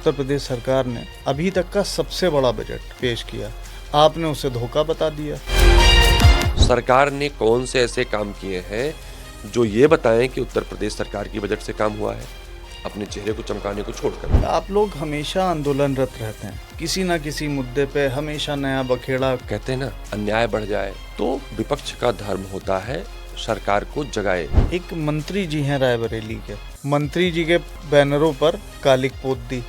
उत्तर प्रदेश सरकार ने अभी तक का सबसे बड़ा बजट पेश किया, आपने उसे धोखा बता दिया। सरकार ने कौन से ऐसे काम किए हैं जो ये बताएं कि उत्तर प्रदेश सरकार की बजट से काम हुआ है, अपने चेहरे को चमकाने को छोड़कर। आप लोग हमेशा आंदोलनरत रहते हैं, किसी न किसी मुद्दे पे हमेशा नया बखेड़ा। कहते हैं ना, अन्याय बढ़ जाए तो विपक्ष का धर्म होता है सरकार को जगाए। एक मंत्री जी हैं रायबरेली के, मंत्री जी के बैनरों पर कालिक पोत दी।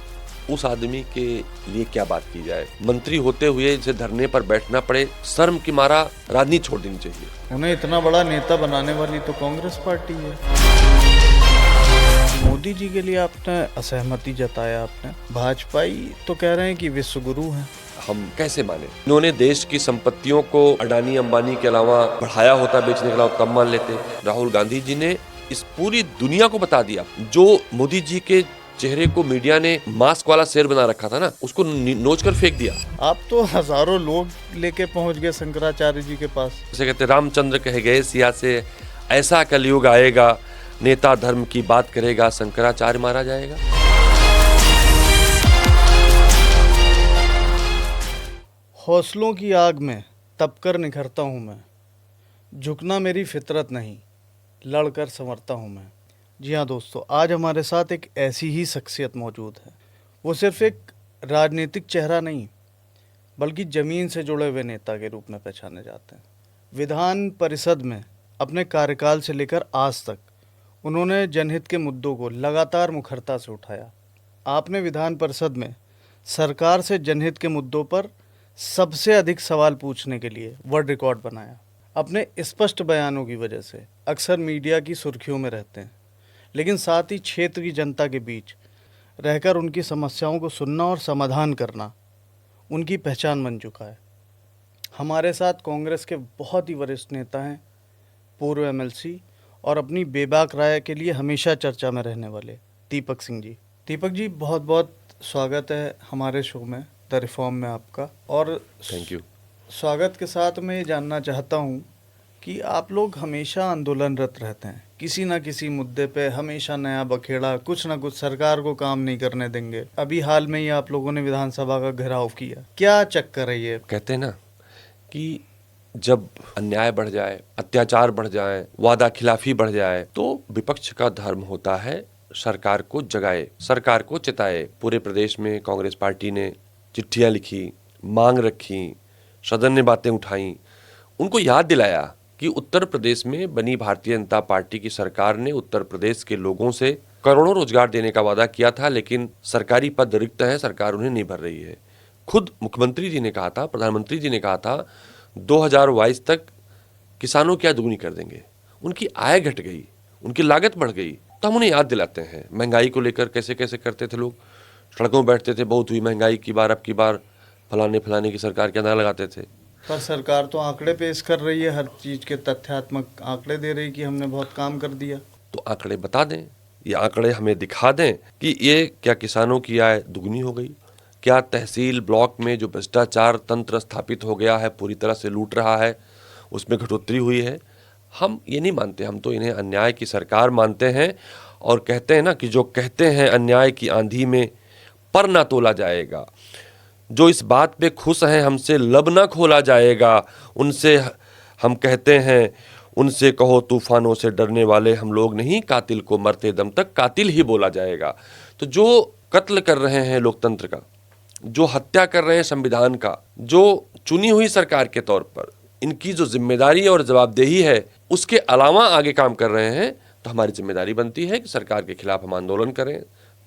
उस आदमी के लिए क्या बात की जाए, मंत्री होते हुए इसे धरने पर बैठना पड़े, शर्म की मारा राजनीति छोड़ देनी चाहिए। उन्हें इतना बड़ा नेता बनाने वाली तो कांग्रेस पार्टी है। मोदी जी के लिए आपने असहमति जताया, आपने भाजपाई तो कह रहे हैं कि विश्व गुरु हैं। हम कैसे माने? इन्होंने देश की संपत्तियों को अडानी अंबानी के अलावा बढ़ाया होता बेचने के अलावा, तब मान लेते। राहुल गांधी जी ने इस पूरी दुनिया को बता दिया, जो मोदी जी के चेहरे को मीडिया ने मास्क वाला शेर बना रखा था ना, उसको नोच कर फेंक दिया। आप तो हजारों लोग लेके पहुंच गए शंकराचार्य जी के पास। जैसे कहते रामचंद्र कहे गए सिया से, ऐसा कलयुग आएगा, नेता धर्म की बात करेगा, शंकराचार्य मारा जाएगा। हौसलों की आग में तपकर निखरता हूँ मैं, झुकना मेरी फितरत नहीं, लड़कर संवरता हूँ मैं। जी हाँ दोस्तों, आज हमारे साथ एक ऐसी ही शख्सियत मौजूद है। वो सिर्फ एक राजनीतिक चेहरा नहीं, बल्कि ज़मीन से जुड़े हुए नेता के रूप में पहचाने जाते हैं। विधान परिषद में अपने कार्यकाल से लेकर आज तक उन्होंने जनहित के मुद्दों को लगातार मुखरता से उठाया। आपने विधान परिषद में सरकार से जनहित के मुद्दों पर सबसे अधिक सवाल पूछने के लिए वर्ल्ड रिकॉर्ड बनाया। अपने स्पष्ट बयानों की वजह से अक्सर मीडिया की सुर्खियों में रहते हैं, लेकिन साथ ही क्षेत्र की जनता के बीच रहकर उनकी समस्याओं को सुनना और समाधान करना उनकी पहचान बन चुका है। हमारे साथ कांग्रेस के बहुत ही वरिष्ठ नेता हैं, पूर्व एमएलसी और अपनी बेबाक राय के लिए हमेशा चर्चा में रहने वाले दीपक सिंह जी। दीपक जी, बहुत बहुत स्वागत है हमारे शो में, द रिफॉर्म में आपका। और थैंक यू। स्वागत के साथ मैं ये जानना चाहता हूँ कि आप लोग हमेशा आंदोलनरत रहते हैं, किसी न किसी मुद्दे पे हमेशा नया बखेड़ा, कुछ ना कुछ, सरकार को काम नहीं करने देंगे। अभी हाल में ही आप लोगों ने विधानसभा का घेराव किया, क्या चक्कर है ये? कहते हैं ना कि जब अन्याय बढ़ जाए, अत्याचार बढ़ जाए, वादा खिलाफी बढ़ जाए, तो विपक्ष का धर्म होता है सरकार को जगाए, सरकार को चिताए। पूरे प्रदेश में कांग्रेस पार्टी ने चिट्ठियां लिखी, मांग रखी, सदन ने बातें उठाई, उनको याद दिलाया कि उत्तर प्रदेश में बनी भारतीय जनता पार्टी की सरकार ने उत्तर प्रदेश के लोगों से करोड़ों रोजगार देने का वादा किया था, लेकिन सरकारी पद रिक्त हैं, सरकार उन्हें नहीं भर रही है। खुद मुख्यमंत्री जी ने कहा था, प्रधानमंत्री जी ने कहा था 2022 तक किसानों की आय दुगनी कर देंगे। उनकी आय घट गई, उनकी लागत बढ़ गई, तो हम उन्हें याद दिलाते हैं। महंगाई को लेकर कैसे कैसे करते थे लोग, सड़कों में बैठते थे, बहुत हुई महंगाई की बार, अब की बार फलाने की सरकार के नारा लगाते थे। पर सरकार तो आंकड़े पेश कर रही है, हर चीज़ के तथ्यात्मक आंकड़े दे रही कि हमने बहुत काम कर दिया। तो आंकड़े बता दें, ये आंकड़े हमें दिखा दें कि ये क्या किसानों की आय दुगनी हो गई, क्या तहसील ब्लॉक में जो भ्रष्टाचार तंत्र स्थापित हो गया है, पूरी तरह से लूट रहा है, उसमें घटोतरी हुई है। हम ये नहीं मानते, हम तो इन्हें अन्याय की सरकार मानते हैं और कहते हैं ना कि जो कहते हैं अन्याय की आंधी में पर ना तोला जाएगा, जो इस बात पे खुश हैं हमसे लब ना खोला जाएगा, उनसे हम कहते हैं, उनसे कहो तूफानों से डरने वाले हम लोग नहीं, कातिल को मरते दम तक कातिल ही बोला जाएगा। तो जो कत्ल कर रहे हैं लोकतंत्र का, जो हत्या कर रहे हैं संविधान का, जो चुनी हुई सरकार के तौर पर इनकी जो जिम्मेदारी और जवाबदेही है, उसके अलावा आगे काम कर रहे हैं, तो हमारी जिम्मेदारी बनती है कि सरकार के खिलाफ हम आंदोलन करें,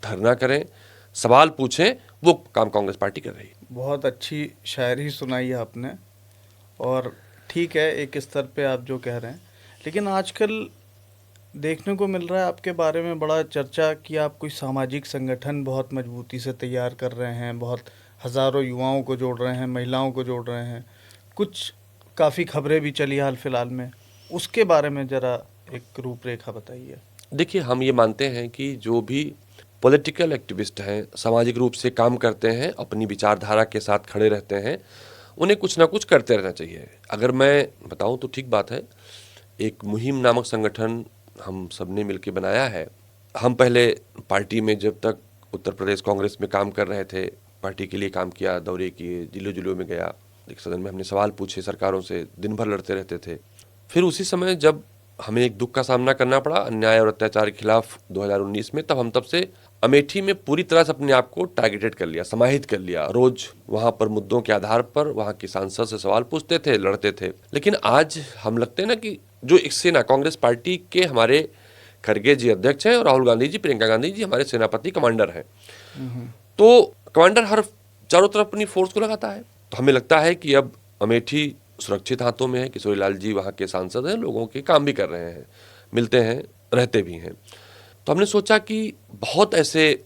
धरना करें, सवाल पूछें। वो काम कांग्रेस पार्टी कर रही है। बहुत अच्छी शायरी सुनाई है आपने, और ठीक है एक स्तर पे आप जो कह रहे हैं, लेकिन आजकल देखने को मिल रहा है आपके बारे में बड़ा चर्चा कि आप कोई सामाजिक संगठन बहुत मजबूती से तैयार कर रहे हैं, बहुत हज़ारों युवाओं को जोड़ रहे हैं, महिलाओं को जोड़ रहे हैं, कुछ काफ़ी खबरें भी चली हाल फिलहाल में, उसके बारे में ज़रा एक रूपरेखा बताइए। देखिए, हम ये मानते हैं कि जो भी पॉलिटिकल एक्टिविस्ट हैं, सामाजिक रूप से काम करते हैं, अपनी विचारधारा के साथ खड़े रहते हैं, उन्हें कुछ ना कुछ करते रहना चाहिए। अगर मैं बताऊं तो ठीक बात है, एक मुहिम नामक संगठन हम सबने मिलकर बनाया है। हम पहले पार्टी में जब तक उत्तर प्रदेश कांग्रेस में काम कर रहे थे, पार्टी के लिए काम किया, दौरे किए, जिलों जिलों में गया, एक सदन में हमने सवाल पूछे सरकारों से, दिन भर लड़ते रहते थे। फिर उसी समय जब हमें एक दुख का सामना करना पड़ा अन्याय और अत्याचार के खिलाफ 2019 में, तब से अमेठी में पूरी तरह से अपने आप को टारगेटेड कर लिया, समाहित कर लिया। रोज वहां पर मुद्दों के आधार पर वहां की सांसद से सवाल पूछते थे, लड़ते थे। लेकिन आज हम लगते हैं ना कि जो एक सेना, कांग्रेस पार्टी के हमारे खड़गे जी अध्यक्ष हैं और राहुल गांधी जी, प्रियंका गांधी जी हमारे सेनापति कमांडर हैं। तो कमांडर हर चारों तरफ अपनी फोर्स को लगाता है। तो हमें लगता है कि अब अमेठी सुरक्षित हाथों में है। किशोरी लाल जी वहाँ के सांसद हैं, लोगों के काम भी कर रहे हैं, मिलते हैं, रहते भी हैं। तो हमने सोचा कि बहुत ऐसे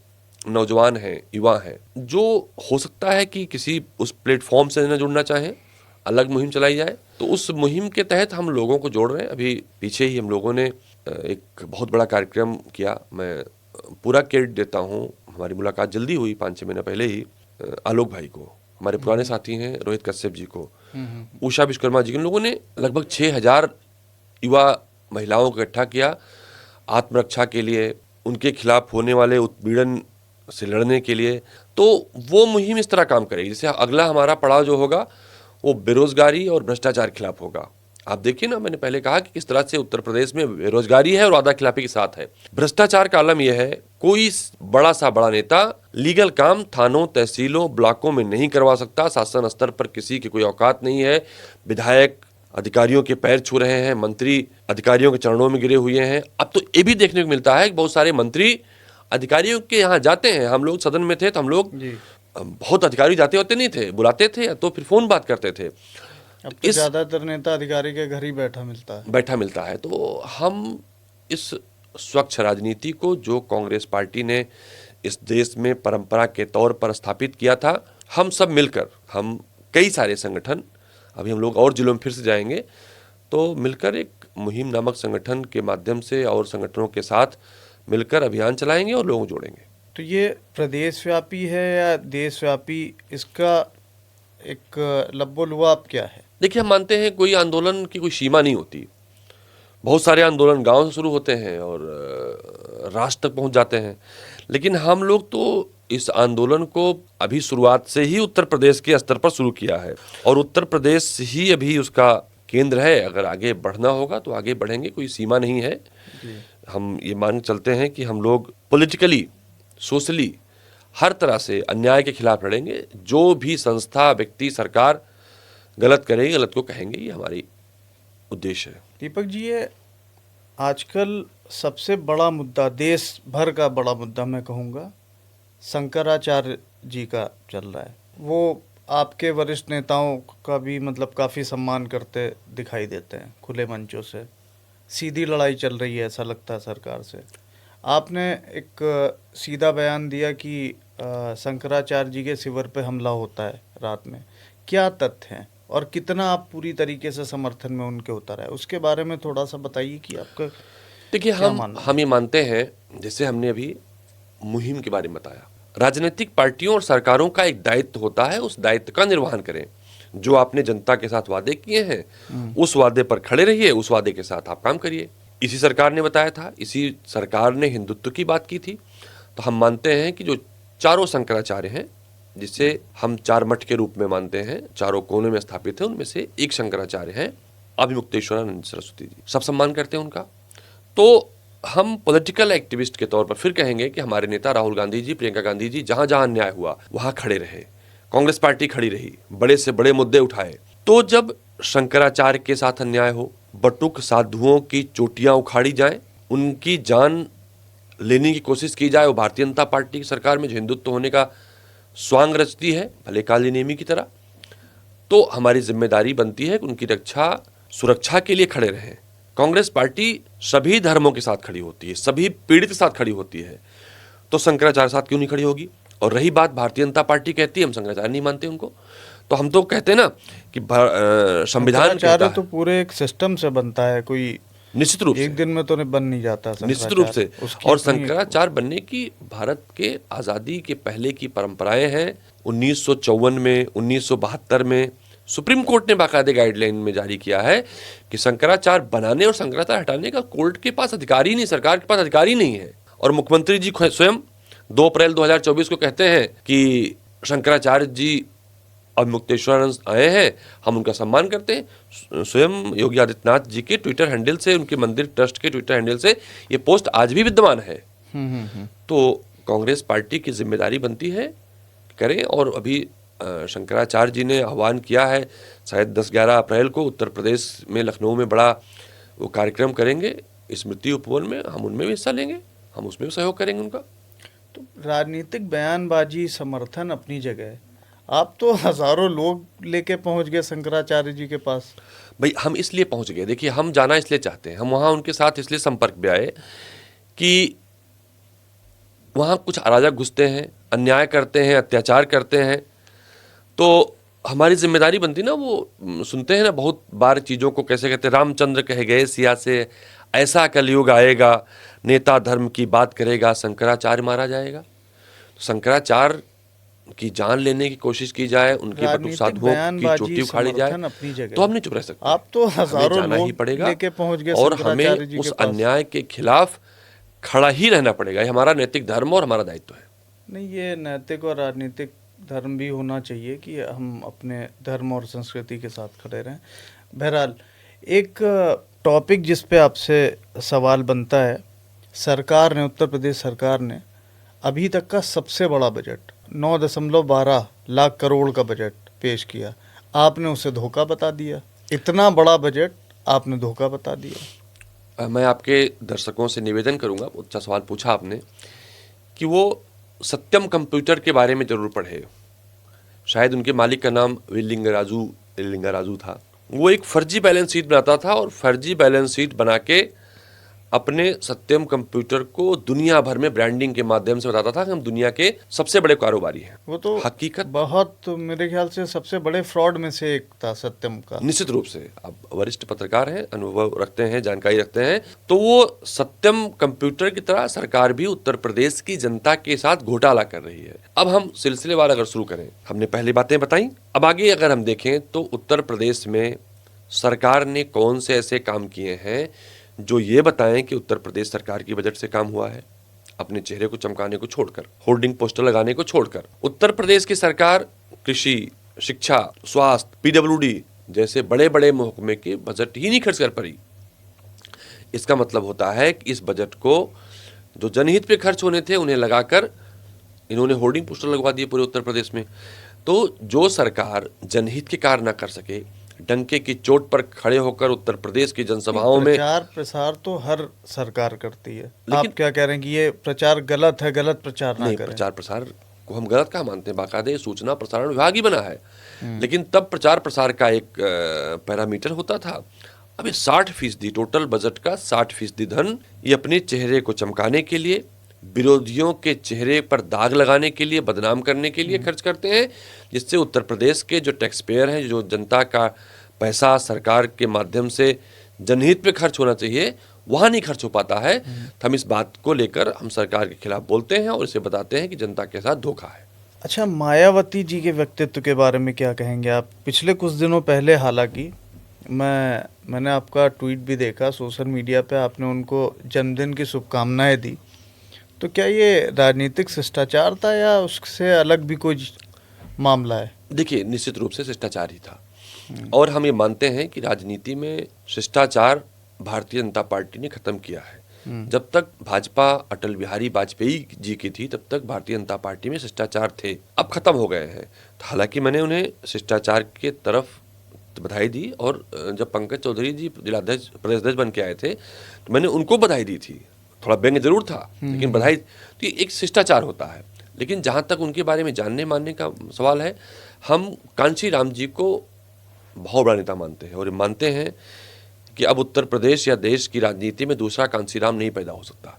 नौजवान हैं, युवा हैं, जो हो सकता है कि किसी उस प्लेटफॉर्म से न जुड़ना चाहें, अलग मुहिम चलाई जाए। तो उस मुहिम के तहत हम लोगों को जोड़ रहे हैं। अभी पीछे ही हम लोगों ने एक बहुत बड़ा कार्यक्रम किया। मैं पूरा क्रेडिट देता हूँ, हमारी मुलाकात जल्दी हुई 5-6 महीने पहले ही, आलोक भाई को, हमारे पुराने साथी हैं रोहित कश्यप जी को, उषा विश्वकर्मा जी, इन लोगों ने लगभग 6,000 युवा महिलाओं को इकट्ठा किया आत्मरक्षा के लिए, उनके खिलाफ होने वाले उत्पीड़न से लड़ने के लिए। तो वो मुहिम इस तरह काम करेगी। जैसे अगला हमारा पड़ाव जो होगा वो बेरोजगारी और भ्रष्टाचार के खिलाफ होगा। आप देखिए ना, मैंने पहले कहा कि किस तरह से उत्तर प्रदेश में बेरोजगारी है और वादा खिलाफी के साथ है। भ्रष्टाचार का आलम यह है, कोई बड़ा नेता लीगल काम थानों, तहसीलों, ब्लॉकों में नहीं करवा सकता। शासन स्तर पर किसी की कोई औकात नहीं है। विधायक अधिकारियों के पैर छू रहे हैं, मंत्री अधिकारियों के चरणों में गिरे हुए हैं। अब तो ये भी देखने को मिलता है कि बहुत सारे मंत्री अधिकारियों के यहाँ जाते हैं। हम लोग सदन में थे तो हम लोग बहुत अधिकारी जाते होते नहीं थे, बुलाते थे या तो फिर फोन बात करते थे। अब तो ज्यादातर नेता अधिकारी के घर ही बैठा मिलता है। तो हम इस स्वच्छ राजनीति को जो कांग्रेस पार्टी ने इस देश में परंपरा के तौर पर स्थापित किया था, हम सब मिलकर, हम कई सारे संगठन, अभी हम लोग और जिलों में फिर से जाएंगे, तो मिलकर एक मुहिम नामक संगठन के माध्यम से और संगठनों के साथ मिलकर अभियान चलाएंगे और लोगों को जोड़ेंगे। तो ये प्रदेश व्यापी है या देशव्यापी, इसका एक लब्बो-लुआब क्या है? देखिए, हम मानते हैं कोई आंदोलन की कोई सीमा नहीं होती। बहुत सारे आंदोलन गांव से शुरू होते हैं और राष्ट्र तक पहुंच जाते हैं। लेकिन हम लोग तो इस आंदोलन को अभी शुरुआत से ही उत्तर प्रदेश के स्तर पर शुरू किया है और उत्तर प्रदेश ही अभी उसका केंद्र है। अगर आगे बढ़ना होगा तो आगे बढ़ेंगे, कोई सीमा नहीं है। हम ये मान चलते हैं कि हम लोग पॉलिटिकली, सोशली हर तरह से अन्याय के खिलाफ लड़ेंगे। जो भी संस्था, व्यक्ति, सरकार गलत करेगी, गलत को कहेंगे, ये हमारी उद्देश्य है। दीपक जी, ये आजकल सबसे बड़ा मुद्दा, देश भर का बड़ा मुद्दा मैं कहूँगा, शंकराचार्य जी का चल रहा है। वो आपके वरिष्ठ नेताओं का भी मतलब काफ़ी सम्मान करते दिखाई देते हैं खुले मंचों से। सीधी लड़ाई चल रही है ऐसा लगता है सरकार से। आपने एक सीधा बयान दिया कि शंकराचार्य जी के शिविर पे हमला होता है रात में। क्या तथ्य हैं और कितना आप पूरी तरीके से समर्थन में उनके उतर है, उसके बारे में थोड़ा सा बताइए कि आपका। देखिए, हम ये मानते हैं, जैसे हमने अभी मुहिम के बारे में बताया, राजनीतिक पार्टियों और सरकारों का एक दायित्व होता है, उस दायित्व का निर्वहन करें। जो आपने जनता के साथ वादे किए हैं उस वादे पर खड़े रहिए, उस वादे के साथ आप काम करिए। इसी सरकार ने बताया था, इसी सरकार ने हिंदुत्व की बात की थी। तो हम मानते हैं कि जो चारों शंकराचार्य हैं, जिसे हम 4 मठ के रूप में मानते हैं, चारों कोनों में स्थापित है, उनमें से एक शंकराचार्य हैं अभिमुक्तेश्वरानंद सरस्वती जी। सब सम्मान करते हैं उनका। तो हम पॉलिटिकल एक्टिविस्ट के तौर पर फिर कहेंगे कि हमारे नेता राहुल गांधी जी, प्रियंका गांधी जी जहां जहां अन्याय हुआ वहां खड़े रहे, कांग्रेस पार्टी खड़ी रही, बड़े से बड़े मुद्दे उठाए। तो जब शंकराचार्य के साथ अन्याय हो, बटुक साधुओं की चोटियां उखाड़ी जाए, उनकी जान लेने की कोशिश की जाए, वो भारतीय जनता पार्टी की सरकार में जो हिंदुत्व होने का स्वांग रचती है, भले काली नेमी की तरह, तो हमारी जिम्मेदारी बनती है कि उनकी रक्षा, सुरक्षा के लिए खड़े रहें। कांग्रेस पार्टी सभी धर्मों के साथ खड़ी होती है, सभी पीड़ित के साथ खड़ी होती है, तो शंकराचार्य साथ क्यों नहीं खड़ी होगी? और रही बात, भारतीय जनता पार्टी कहती है हम शंकराचार्य नहीं मानते उनको, तो हम तो कहते हैं ना कि संविधान कहता है, तो पूरे एक सिस्टम से बनता है, कोई निश्चित रूप से एक दिन में तो बन नहीं जाता, निश्चित रूप से। और शंकराचार्य बनने की भारत के आज़ादी के पहले की परंपराएं हैं। 1954 में, 1972 में सुप्रीम कोर्ट ने बाकायदे गाइडलाइन में जारी किया है कि शंकराचार्य बनाने और शंकराचार्य हटाने का कोर्ट के पास अधिकार ही नहीं, सरकार के पास अधिकार ही नहीं है। और मुख्यमंत्री जी स्वयं 2 अप्रैल 2024 को कहते हैं कि शंकराचार्य जी अब मुक्तेश्वर आए हैं, हम उनका सम्मान करते हैं। स्वयं योगी आदित्यनाथ जी के ट्विटर हैंडल से, उनके मंदिर ट्रस्ट के ट्विटर हैंडल से ये पोस्ट आज भी विद्यमान है। तो कांग्रेस पार्टी की जिम्मेदारी बनती है करें। और अभी शंकराचार्य जी ने आह्वान किया है, शायद 10-11 अप्रैल को उत्तर प्रदेश में लखनऊ में बड़ा वो कार्यक्रम करेंगे स्मृति उपवन में, हम उनमें भी हिस्सा लेंगे, हम उसमें भी सहयोग करेंगे उनका। तो राजनीतिक बयानबाजी समर्थन अपनी जगह है, आप तो हजारों लोग लेके पहुंच गए शंकराचार्य जी के पास। भाई हम इसलिए पहुंच गए, देखिए हम जाना इसलिए चाहते हैं, हम वहाँ उनके साथ इसलिए संपर्क में आए कि वहाँ कुछ अराजक घुसते हैं, अन्याय करते हैं, अत्याचार करते हैं, तो हमारी जिम्मेदारी बनती ना, वो सुनते हैं ना बहुत बार चीज़ों को, कैसे कहते हैं, रामचंद्र कह गए सिया से ऐसा कलयुग आएगा, नेता धर्म की बात करेगा, शंकराचार्य मारा जाएगा। तो शंकराचार्य की जान लेने की कोशिश की जाए, उनके बटुक साधुओं की चोटी उखाड़ी जाए, तो हम नहीं चुप रह सकते। आप तो हजारों जाना ही लोग पड़ेगा लेके पहुंच गए और शंकराचार्य हमें जी के उस पास। अन्याय के खिलाफ खड़ा ही रहना पड़ेगा, ये हमारा नैतिक धर्म और हमारा दायित्व है। नहीं, ये नैतिक और राजनीतिक धर्म भी होना चाहिए कि हम अपने धर्म और संस्कृति के साथ खड़े रहें। बहरहाल एक टॉपिक जिस पे आपसे सवाल बनता है, सरकार ने, उत्तर प्रदेश सरकार ने अभी तक का सबसे बड़ा बजट 9.12 लाख करोड़ का बजट पेश किया, आपने उसे धोखा बता दिया। इतना बड़ा बजट आपने धोखा बता दिया। मैं आपके दर्शकों से निवेदन करूंगा, अच्छा सवाल पूछा आपने, कि वो सत्यम कंप्यूटर के बारे में जरूर पढ़े। शायद उनके मालिक का नाम लिंगाराजू था। वो एक फर्जी बैलेंस शीट बनाता था और फर्जी बैलेंस शीट बना के अपने सत्यम कंप्यूटर को दुनिया भर में ब्रांडिंग के माध्यम से बताता था कि हम दुनिया के सबसे बड़े कारोबारी हैं। वो तो हकीकत बहुत, मेरे ख्याल से सबसे बड़े फ्रॉड में से एक था सत्यम का। निश्चित रूप से आप वरिष्ठ पत्रकार हैं, अनुभव रखते हैं, जानकारी रखते हैं, तो वो सत्यम कंप्यूटर की तरह सरकार भी उत्तर प्रदेश की जनता के साथ घोटाला कर रही है। अब हम सिलसिलेवार अगर शुरू करें, हमने पहले बातें बताई, अब आगे अगर हम देखें तो उत्तर प्रदेश में सरकार ने कौन से ऐसे काम किए हैं जो ये बताएं कि उत्तर प्रदेश सरकार की बजट से काम हुआ है। अपने चेहरे को चमकाने को छोड़कर, होर्डिंग पोस्टर लगाने को छोड़कर, उत्तर प्रदेश की सरकार कृषि, शिक्षा, स्वास्थ्य, पीडब्ल्यूडी जैसे बड़े बड़े महकमे के बजट ही नहीं खर्च कर पाई। इसका मतलब होता है कि इस बजट को जो जनहित पे खर्च होने थे उन्हें लगाकर इन्होंने होर्डिंग पोस्टर लगवा दिए पूरे उत्तर प्रदेश में। तो जो सरकार जनहित के कार्य ना कर सके, डंके की चोट पर खड़े होकर उत्तर प्रदेश की जनसभाओं में प्रचार प्रसार तो हर सरकार करती है, लेकिन आप क्या कह रहे हैं कि ये प्रचार गलत है, गलत प्रचार ना नहीं, करें? प्रचार प्रसार को हम गलत कहाँ मानते हैं, बाकायदे सूचना प्रसारण विभाग ही बना है। लेकिन तब प्रचार प्रसार का एक पैरामीटर होता था। अब ये 60%, टोटल बजट का 60% धन ये अपने चेहरे को चमकाने के लिए, विरोधियों के चेहरे पर दाग लगाने के लिए, बदनाम करने के लिए खर्च करते हैं, जिससे उत्तर प्रदेश के जो टैक्स पेयर हैं, जो जनता का पैसा सरकार के माध्यम से जनहित पे खर्च होना चाहिए, वहाँ नहीं खर्च हो पाता है। तो हम इस बात को लेकर हम सरकार के खिलाफ बोलते हैं और इसे बताते हैं कि जनता के साथ धोखा है। अच्छा, मायावती जी के व्यक्तित्व के बारे में क्या कहेंगे आप? पिछले कुछ दिनों पहले हालांकि मैंने आपका ट्वीट भी देखा सोशल मीडिया पे, आपने उनको जन्मदिन की शुभकामनाएं दी। तो क्या ये राजनीतिक शिष्टाचार था या उससे अलग भी कोई मामला है? देखिए, निश्चित रूप से शिष्टाचार ही था और हम ये मानते हैं कि राजनीति में शिष्टाचार भारतीय जनता पार्टी ने खत्म किया है। जब तक भाजपा अटल बिहारी वाजपेयी जी की थी तब तक भारतीय जनता पार्टी में शिष्टाचार थे, अब खत्म हो गए हैं। हालांकि मैंने उन्हें शिष्टाचार के तरफ बधाई दी और जब पंकज चौधरी जी जिलाध्यक्ष, प्रदेश अध्यक्ष बन के आए थे तो मैंने उनको बधाई दी थी। थोड़ा व्यंग्य जरूर था लेकिन बधाई, तो एक शिष्टाचार होता है। लेकिन जहाँ तक उनके बारे में जानने मानने का सवाल है, हम कांशी राम जी को बहुत बड़ा नेता मानते हैं और मानते हैं कि अब उत्तर प्रदेश या देश की राजनीति में दूसरा कांशीराम नहीं पैदा हो सकता।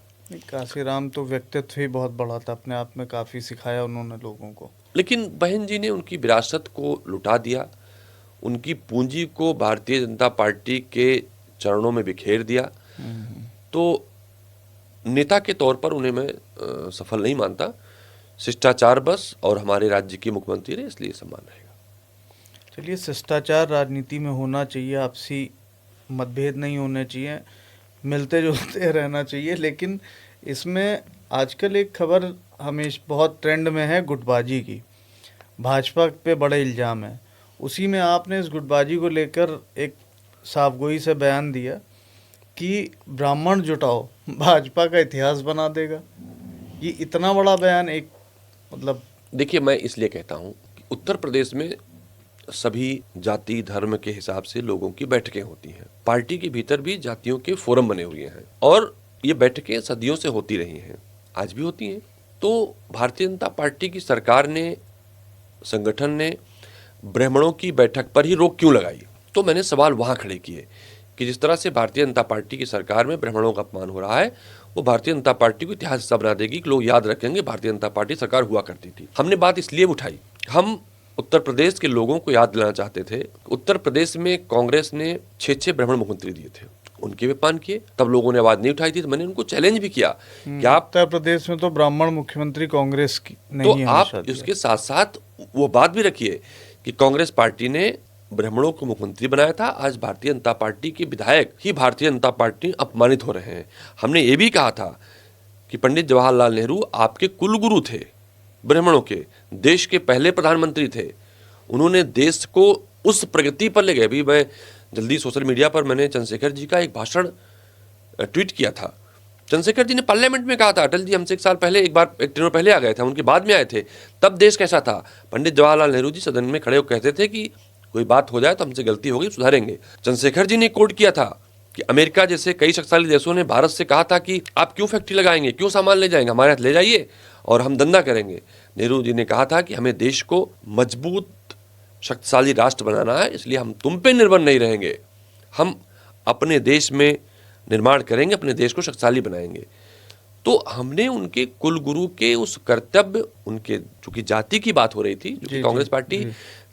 कांशीराम तो व्यक्तित्व ही बहुत बड़ा था, अपने आप में काफ़ी सिखाया उन्होंने लोगों को। लेकिन बहन जी ने उनकी विरासत को लुटा दिया, उनकी पूंजी को भारतीय जनता पार्टी के चरणों में बिखेर दिया। तो नेता के तौर पर उन्हें मैं सफल नहीं मानता। शिष्टाचार बस, और हमारे राज्य की मुख्यमंत्री रहे इसलिए सम्मान रहेगा। चलिए, शिष्टाचार राजनीति में होना चाहिए, आपसी मतभेद नहीं होने चाहिए, मिलते जुलते रहना चाहिए। लेकिन इसमें आजकल एक खबर हमेशा बहुत ट्रेंड में है गुटबाजी की, भाजपा पे बड़े इल्ज़ाम है। उसी में आपने इस गुटबाजी को लेकर एक साफगोई से बयान दिया कि ब्राह्मण जुटाओ, भाजपा का इतिहास बना देगा। ये इतना बड़ा बयान एक मतलब देखिए, मैं इसलिए कहता हूँ कि उत्तर प्रदेश में सभी जाति धर्म के हिसाब से लोगों की बैठकें होती हैं। पार्टी के भीतर भी जातियों के फोरम बने हुए हैं और ये बैठकें सदियों से होती रही हैं, आज भी होती हैं। तो भारतीय जनता पार्टी की सरकार ने, संगठन ने ब्राह्मणों की बैठक पर ही रोक क्यों लगाई? तो मैंने सवाल वहाँ खड़े किए कि जिस तरह से भारतीय जनता पार्टी की सरकार में ब्राह्मणों का अपमान हो रहा है, वो भारतीय जनता पार्टी को इतिहास हिस्सा बना देगी कि लोग याद रखेंगे भारतीय जनता पार्टी सरकार हुआ करती थी। हमने बात इसलिए उठाई, हम उत्तर प्रदेश के लोगों को याद दिलाना चाहते थे। उत्तर प्रदेश में कांग्रेस ने 6 ब्राह्मण मुख्यमंत्री दिए थे, उनके भी अपमान किए, तब लोगों ने आवाज नहीं उठाई थी। तो मैंने उनको चैलेंज भी किया कि आप उत्तर प्रदेश में तो ब्राह्मण मुख्यमंत्री कांग्रेस की तो नहीं है, आप हमेशा दिया। उसके साथ साथ वो बात भी रखिए कि कांग्रेस पार्टी ने ब्राह्मणों को मुख्यमंत्री बनाया था। आज भारतीय जनता पार्टी के विधायक ही भारतीय जनता पार्टी अपमानित हो रहे हैं। हमने ये भी कहा था कि पंडित जवाहरलाल नेहरू आपके कुलगुरु थे, ब्राह्मणों के, देश के पहले प्रधानमंत्री थे। उन्होंने देश को उस प्रगति पर ले गए। अभी मैं जल्दी सोशल मीडिया पर मैंने चंद्रशेखर जी का एक भाषण ट्वीट किया था। चंद्रशेखर जी ने पार्लियामेंट में कहा था, अटल जी हमसे एक साल पहले, एक बार एक टेनर पहले आ गए थे, उनके बाद में आए थे, तब देश कैसा था। पंडित जवाहरलाल नेहरू जी सदन में खड़े होकर कहते थे कि कोई बात हो जाए तो हमसे गलती हो गई, सुधारेंगे। चंद्रशेखर जी ने कोट किया था कि अमेरिका जैसे कई शक्तिशाली देशों ने भारत से कहा था कि आप क्यों फैक्ट्री लगाएंगे, क्यों सामान ले जाएंगे, हमारे हाथ ले जाइए और हम धंधा करेंगे। नेहरू जी ने कहा था कि हमें देश को मजबूत शक्तिशाली राष्ट्र बनाना है, इसलिए हम तुम पे निर्भर नहीं रहेंगे, हम अपने देश में निर्माण करेंगे, अपने देश को शक्तिशाली बनाएंगे। तो हमने उनके कुलगुरु के उस कर्तव्य, उनके चूंकि जाति की बात हो रही थी, क्योंकि कांग्रेस पार्टी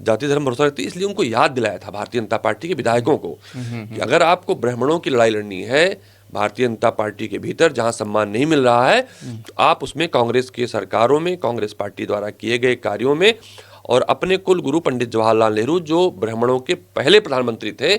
जाति धर्म भरोसा रखती, इसलिए उनको याद दिलाया था भारतीय जनता पार्टी के विधायकों को कि अगर आपको ब्राह्मणों की लड़ाई लड़नी है भारतीय जनता पार्टी के भीतर, जहां सम्मान नहीं मिल रहा है, तो आप उसमें कांग्रेस के सरकारों में, कांग्रेस पार्टी द्वारा किए गए कार्यों में, और अपने कुलगुरु पंडित जवाहरलाल नेहरू जो ब्राह्मणों के पहले प्रधानमंत्री थे,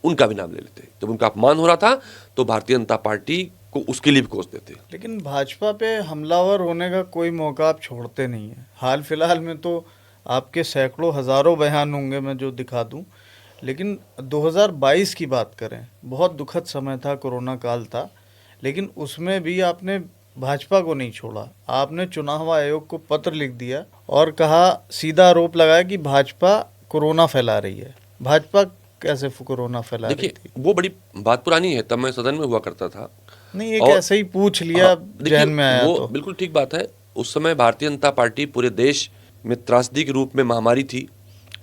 उनका भी नाम ले लेते। जब उनका अपमान हो रहा था तो भारतीय जनता पार्टी को उसके लिए भी कोस देते। लेकिन भाजपा पे हमलावर होने का कोई मौका आप छोड़ते नहीं है। हाल फिलहाल में तो आपके सैकड़ों हजारों बयान होंगे, मैं जो दिखा दूं। लेकिन 2022 की बात करें, बहुत दुखद समय था, कोरोना काल था, लेकिन उसमें भी आपने भाजपा को नहीं छोड़ा। आपने चुनाव आयोग को पत्र लिख दिया और कहा, सीधा आरोप लगाया कि भाजपा कोरोना फैला रही है। भाजपा कैसे कोरोना फैला रही थी? देखिए, वो बड़ी बात पुरानी है, तब मैं सदन में हुआ करता था। नहीं, ये कैसे ही पूछ लिया, जहन में आया वो तो। बिल्कुल ठीक बात है। उस समय भारतीय जनता पार्टी पूरे देश में त्रासदी के रूप में महामारी थी,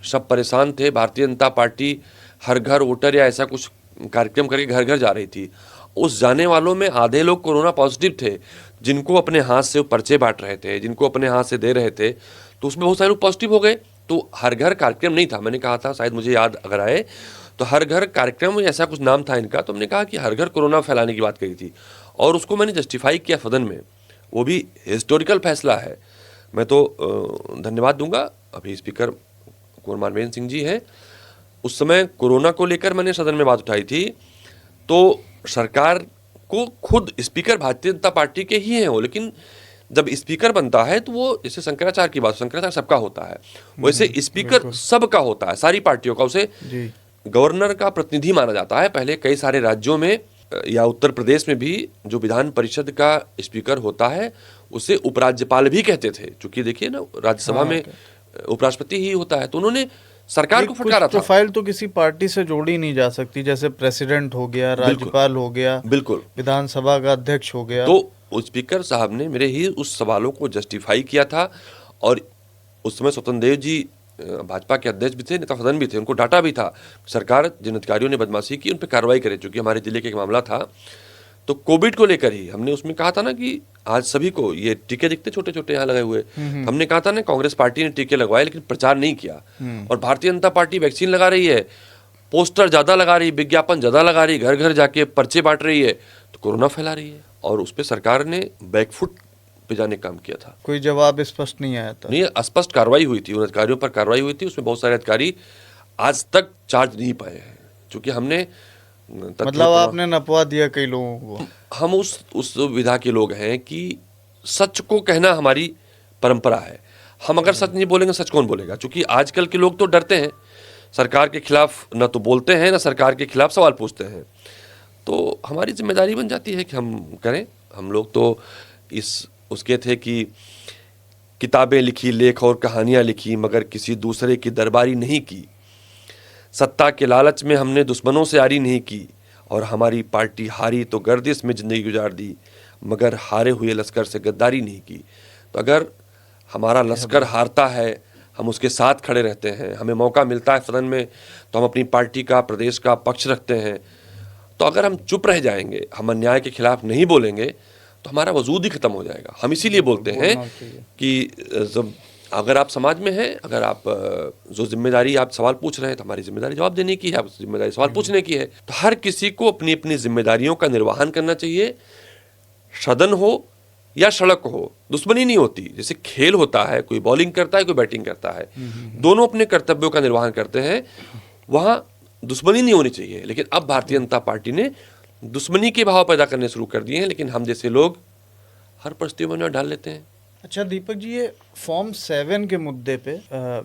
सब परेशान थे। भारतीय जनता पार्टी हर घर वोटर या ऐसा कुछ कार्यक्रम करके घर घर जा रही थी। उस जाने वालों में आधे लोग कोरोना पॉजिटिव थे, जिनको अपने हाथ से पर्चे बांट रहे थे, जिनको अपने हाथ से दे रहे थे, तो उसमें बहुत सारे लोग पॉजिटिव हो गए। तो हर घर कार्यक्रम नहीं था, मैंने कहा था, शायद मुझे याद अगर आए तो हर घर कार्यक्रम ऐसा कुछ नाम था इनका, तो हमने कहा कि हर घर कोरोना फैलाने की बात कही थी और उसको मैंने जस्टिफाई किया सदन में। वो भी हिस्टोरिकल फैसला है। मैं तो धन्यवाद दूंगा अभी स्पीकर कुंवर मानवेंद्र सिंह जी हैं। उस समय कोरोना को लेकर मैंने सदन में बात उठाई थी, तो सरकार को खुद स्पीकर भारतीय जनता पार्टी के ही हैं वो, लेकिन जब स्पीकर बनता है तो वो, जैसे शंकराचार्य की बात, शंकराचार्य सबका होता है, वैसे स्पीकर सबका होता है, सारी पार्टियों का। उसे गवर्नर का प्रतिनिधि माना जाता है। पहले कई सारे राज्यों में या उत्तर प्रदेश में भी जो विधान परिषद का स्पीकर होता है उसे उपराज्यपाल भी कहते थे, क्योंकि देखिए ना, राज्यसभा में उपराष्ट्रपति ही होता है। तो उन्होंने सरकार को फटकारा था। प्रोफाइल तो किसी पार्टी से जोड़ी नहीं जा सकती, जैसे प्रेसिडेंट हो गया, राज्यपाल हो गया, बिल्कुल, विधानसभा का अध्यक्ष हो गया। तो स्पीकर साहब ने मेरे ही उस सवालों को जस्टिफाई किया था और उस समय स्वतंत्र देव जी भाजपा के अध्यक्ष भी थे, नेता सदन भी थे, उनको डांटा भी था, सरकार जिन अधिकारियों ने बदमाशी की उन पर कार्रवाई करे, चूंकि हमारे जिले का एक मामला था। तो कोविड को लेकर ही हमने उसमें कहा था ना कि आज सभी को ये टीके दिखते छोटे छोटे यहाँ लगे हुए, हमने कहा था ना कांग्रेस पार्टी ने टीके लगवाए लेकिन प्रचार नहीं किया, और भारतीय जनता पार्टी वैक्सीन लगा रही है, पोस्टर ज्यादा लगा रही, विज्ञापन ज्यादा लगा रही, घर घर जाके पर्चे बांट रही है, तो कोरोना फैला रही है। और उस पर सरकार ने बैकफुट पे जाने का काम किया था। कोई जवाब स्पष्ट नहीं आया था। नहीं, स्पष्ट कार्रवाई हुई थी, उन अधिकारियों पर कार्रवाई हुई थी। उसमें बहुत सारे अधिकारी आज तक चार्ज नहीं पाए हैं, क्योंकि हमने मतलब आपने नपवा दिया कई लोगों को। हम उस विधा के लोग हैं कि सच को कहना हमारी परंपरा है। हम अगर सच नहीं बोलेंगे, सच कौन बोलेगा? क्योंकि आजकल के लोग तो डरते हैं, सरकार के खिलाफ न तो बोलते हैं, न सरकार के खिलाफ सवाल पूछते हैं। तो हमारी जिम्मेदारी बन जाती है कि हम करें। हम लोग तो इस उसके थे कि किताबें लिखी, लेख और कहानियां लिखी, मगर किसी दूसरे की दरबारी नहीं की। सत्ता के लालच में हमने दुश्मनों से यारी नहीं की, और हमारी पार्टी हारी तो गर्दिश में जिंदगी गुजार दी, मगर हारे हुए लश्कर से गद्दारी नहीं की। तो अगर हमारा लश्कर हारता है, हम उसके साथ खड़े रहते हैं, हमें मौका मिलता है सदन में तो हम अपनी पार्टी का, प्रदेश का पक्ष रखते हैं। तो अगर हम चुप रह जाएंगे, हम अन्याय के खिलाफ नहीं बोलेंगे, तो हमारा वजूद ही खत्म हो जाएगा। हम इसीलिए बोलते हैं कि जब अगर आप समाज में हैं, अगर आप जो जिम्मेदारी आप सवाल पूछ रहे हैं, तो हमारी जिम्मेदारी जवाब देने की है, आप जिम्मेदारी सवाल पूछने की है। तो हर किसी को अपनी अपनी जिम्मेदारियों का निर्वहन करना चाहिए। सदन हो या सड़क हो, दुश्मनी नहीं होती। जैसे खेल होता है, कोई बॉलिंग करता है, कोई बैटिंग करता है, दोनों अपने कर्तव्यों का निर्वहन करते हैं, वहां दुश्मनी नहीं होनी चाहिए। लेकिन अब भारतीय जनता पार्टी ने दुश्मनी के भाव पैदा करने शुरू कर दिए हैं, लेकिन हम जैसे लोग हर परिस्थिति में डाल लेते हैं। अच्छा दीपक जी, ये फॉर्म 7 के मुद्दे पे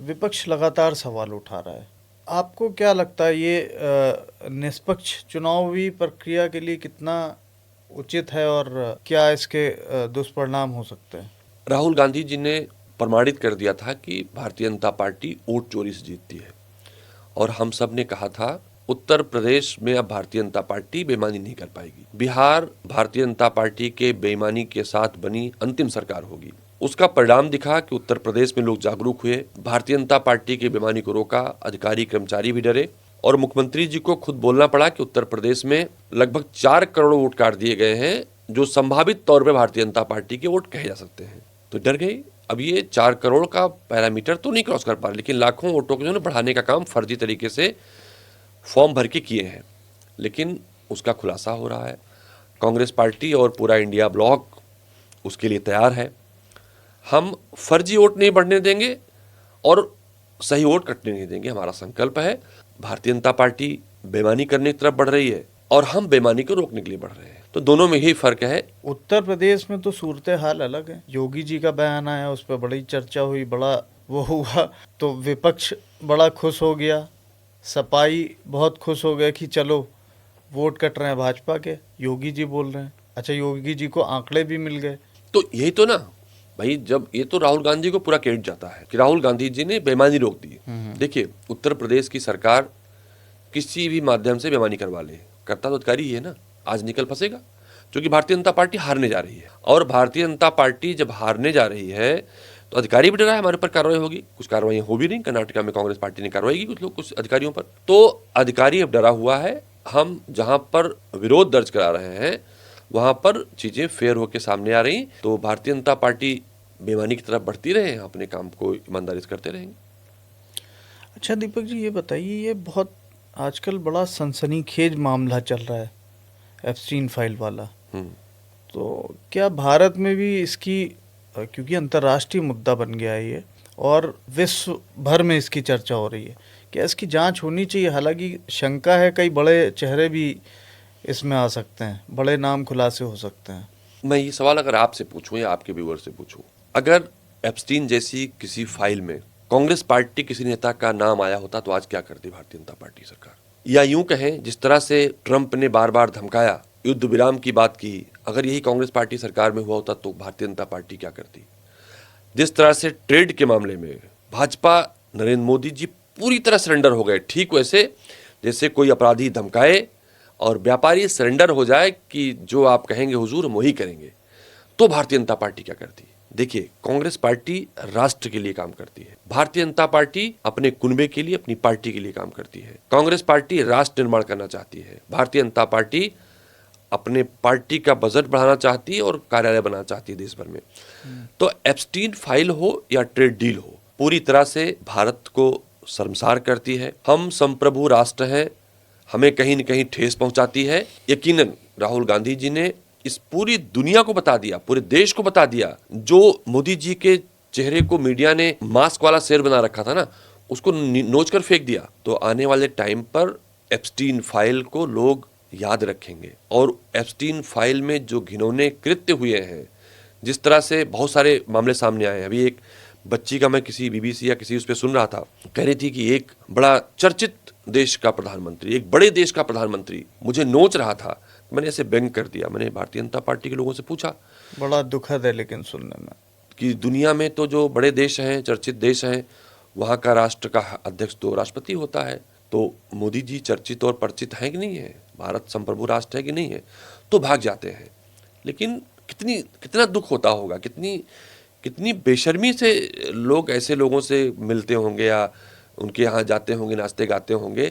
विपक्ष लगातार सवाल उठा रहा है। आपको क्या लगता है ये निष्पक्ष चुनावी प्रक्रिया के लिए कितना उचित है, और क्या इसके दुष्परिणाम हो सकते हैं? राहुल गांधी जी ने प्रमाणित कर दिया था कि भारतीय जनता पार्टी वोट चोरी से जीतती है, और हम सब ने कहा था उत्तर प्रदेश में अब भारतीय जनता पार्टी बेईमानी नहीं कर पाएगी। बिहार भारतीय जनता पार्टी के बेईमानी के साथ बनी अंतिम सरकार होगी। उसका परिणाम दिखा कि उत्तर प्रदेश में लोग जागरूक हुए, भारतीय जनता पार्टी की बेईमानी को रोका, अधिकारी कर्मचारी भी डरे, और मुख्यमंत्री जी को खुद बोलना पड़ा कि उत्तर प्रदेश में लगभग 4 करोड़ वोट काट दिए गए हैं, जो संभावित तौर पर भारतीय जनता पार्टी के वोट कहे जा सकते हैं। तो डर गई। अब ये 4 करोड़ का पैरामीटर तो नहीं क्रॉस कर पा रहे, लेकिन लाखों वोटों को बढ़ाने का काम फर्जी तरीके से फॉर्म भर के किए हैं। लेकिन उसका खुलासा हो रहा है। कांग्रेस पार्टी और पूरा इंडिया ब्लॉक उसके लिए तैयार है। हम फर्जी वोट नहीं बढ़ने देंगे और सही वोट कटने नहीं देंगे। हमारा संकल्प है। भारतीय जनता पार्टी बेईमानी करने की तरफ बढ़ रही है, और हम बेईमानी को रोकने के लिए बढ़ रहे हैं। तो दोनों में ही फर्क है। उत्तर प्रदेश में तो सूरत हाल अलग है। योगी जी का बयान आया, उस पर बड़ी चर्चा हुई, बड़ा वो हुआ, तो विपक्ष बड़ा खुश हो गया, सपाई बहुत खुश हो गया कि चलो वोट कट रहे हैं भाजपा के, योगी जी बोल रहे हैं। अच्छा, योगी जी को आंकड़े भी मिल गए। तो यही तो ना भाई, जब ये तो राहुल गांधी को पूरा क्रेडिट जाता है कि राहुल गांधी जी ने बेईमानी रोक दी। देखिए, उत्तर प्रदेश की सरकार किसी भी माध्यम से बेईमानी करवा ले, करता तो अधिकारी ही है ना। आज निकल फंसेगा, क्योंकि भारतीय जनता पार्टी हारने जा रही है, और भारतीय जनता पार्टी जब हारने जा रही है तो अधिकारी भी डरा है हमारे पर कार्रवाई होगी। कुछ कार्रवाई हो भी नहीं। कर्नाटक में कांग्रेस पार्टी ने कार्रवाई की कुछ अधिकारियों पर। तो अधिकारी अब डरा हुआ है। हम जहां पर विरोध दर्ज करा रहे हैं, वहां पर चीजें फेयर होकर सामने आ रही। तो भारतीय जनता पार्टी बेईमानी की तरफ बढ़ती रहे, अपने काम को ईमानदारी से करते रहेंगे। अच्छा दीपक जी, ये बताइए, ये बहुत आजकल बड़ा सनसनीखेज मामला चल रहा है, एप्स्टीन फाइल वाला। तो क्या भारत में भी इसकी, क्योंकि अंतर्राष्ट्रीय मुद्दा बन गया है ये, और विश्व भर में इसकी चर्चा हो रही है, क्या इसकी जांच होनी चाहिए? हालांकि शंका है कई बड़े चेहरे भी इसमें आ सकते हैं, बड़े नाम खुलासे हो सकते हैं। मैं ये सवाल अगर आपसे पूछूं या आपके व्यूअर से पूछूं, अगर एप्स्टीन जैसी किसी फाइल में कांग्रेस पार्टी किसी नेता का नाम आया होता तो आज क्या करती भारतीय जनता पार्टी सरकार? या यूं कहें, जिस तरह से ट्रंप ने बार बार धमकाया, युद्ध विराम की बात की, अगर यही कांग्रेस पार्टी सरकार में हुआ होता तो भारतीय जनता पार्टी क्या करती? जिस तरह से ट्रेड के मामले में भाजपा, नरेंद्र मोदी जी पूरी तरह सरेंडर हो गए, ठीक वैसे जैसे कोई अपराधी धमकाए और व्यापारी सरेंडर हो जाए कि जो आप कहेंगे हुजूर हम वही करेंगे, तो भारतीय जनता पार्टी क्या करती? देखिए, कांग्रेस पार्टी राष्ट्र के लिए काम करती है, भारतीय जनता पार्टी अपने कुनबे के लिए, अपनी पार्टी के लिए काम करती है। कांग्रेस पार्टी राष्ट्र निर्माण करना चाहती है, भारतीय जनता पार्टी अपने पार्टी का बजट बढ़ाना चाहती है और कार्यालय बनाना चाहती है देश भर में। तो एप्स्टीन फाइल हो या ट्रेड डील हो, पूरी तरह से भारत को शर्मसार करती है। हम संप्रभु राष्ट्र हैं, हमें कहीं न कहीं ठेस पहुंचाती है। यकीनन राहुल गांधी जी ने इस पूरी दुनिया को बता दिया, पूरे देश को बता दिया, जो मोदी जी के चेहरे को मीडिया ने मास्क वाला शेर बना रखा था ना, उसको नोच कर फेंक दिया। तो आने वाले टाइम पर एप्स्टीन फाइल को लोग याद रखेंगे, और एप्स्टीन फाइल में जो घिनौने कृत्य हुए हैं, जिस तरह से बहुत सारे मामले सामने आए हैं। अभी एक बच्ची का मैं किसी बीबीसी या किसी उस पर सुन रहा था, कह रही थी कि एक बड़ा चर्चित देश का प्रधानमंत्री, एक बड़े देश का प्रधानमंत्री मुझे नोच रहा था। मैंने ऐसे व्यंग कर दिया। मैंने भारतीय जनता पार्टी के लोगों से पूछा, बड़ा दुखद है लेकिन सुनने में, कि दुनिया में तो जो बड़े देश हैं, चर्चित देश हैं, वहाँ का राष्ट्र का अध्यक्ष तो राष्ट्रपति होता है, तो मोदी जी चर्चित और परिचित हैं कि नहीं है, भारत संप्रभु राष्ट्र है कि नहीं है, तो भाग जाते हैं। लेकिन कितना दुख होता होगा, कितनी बेशर्मी से लोग ऐसे लोगों से मिलते होंगे या उनके यहाँ जाते होंगे, नाचते गाते होंगे,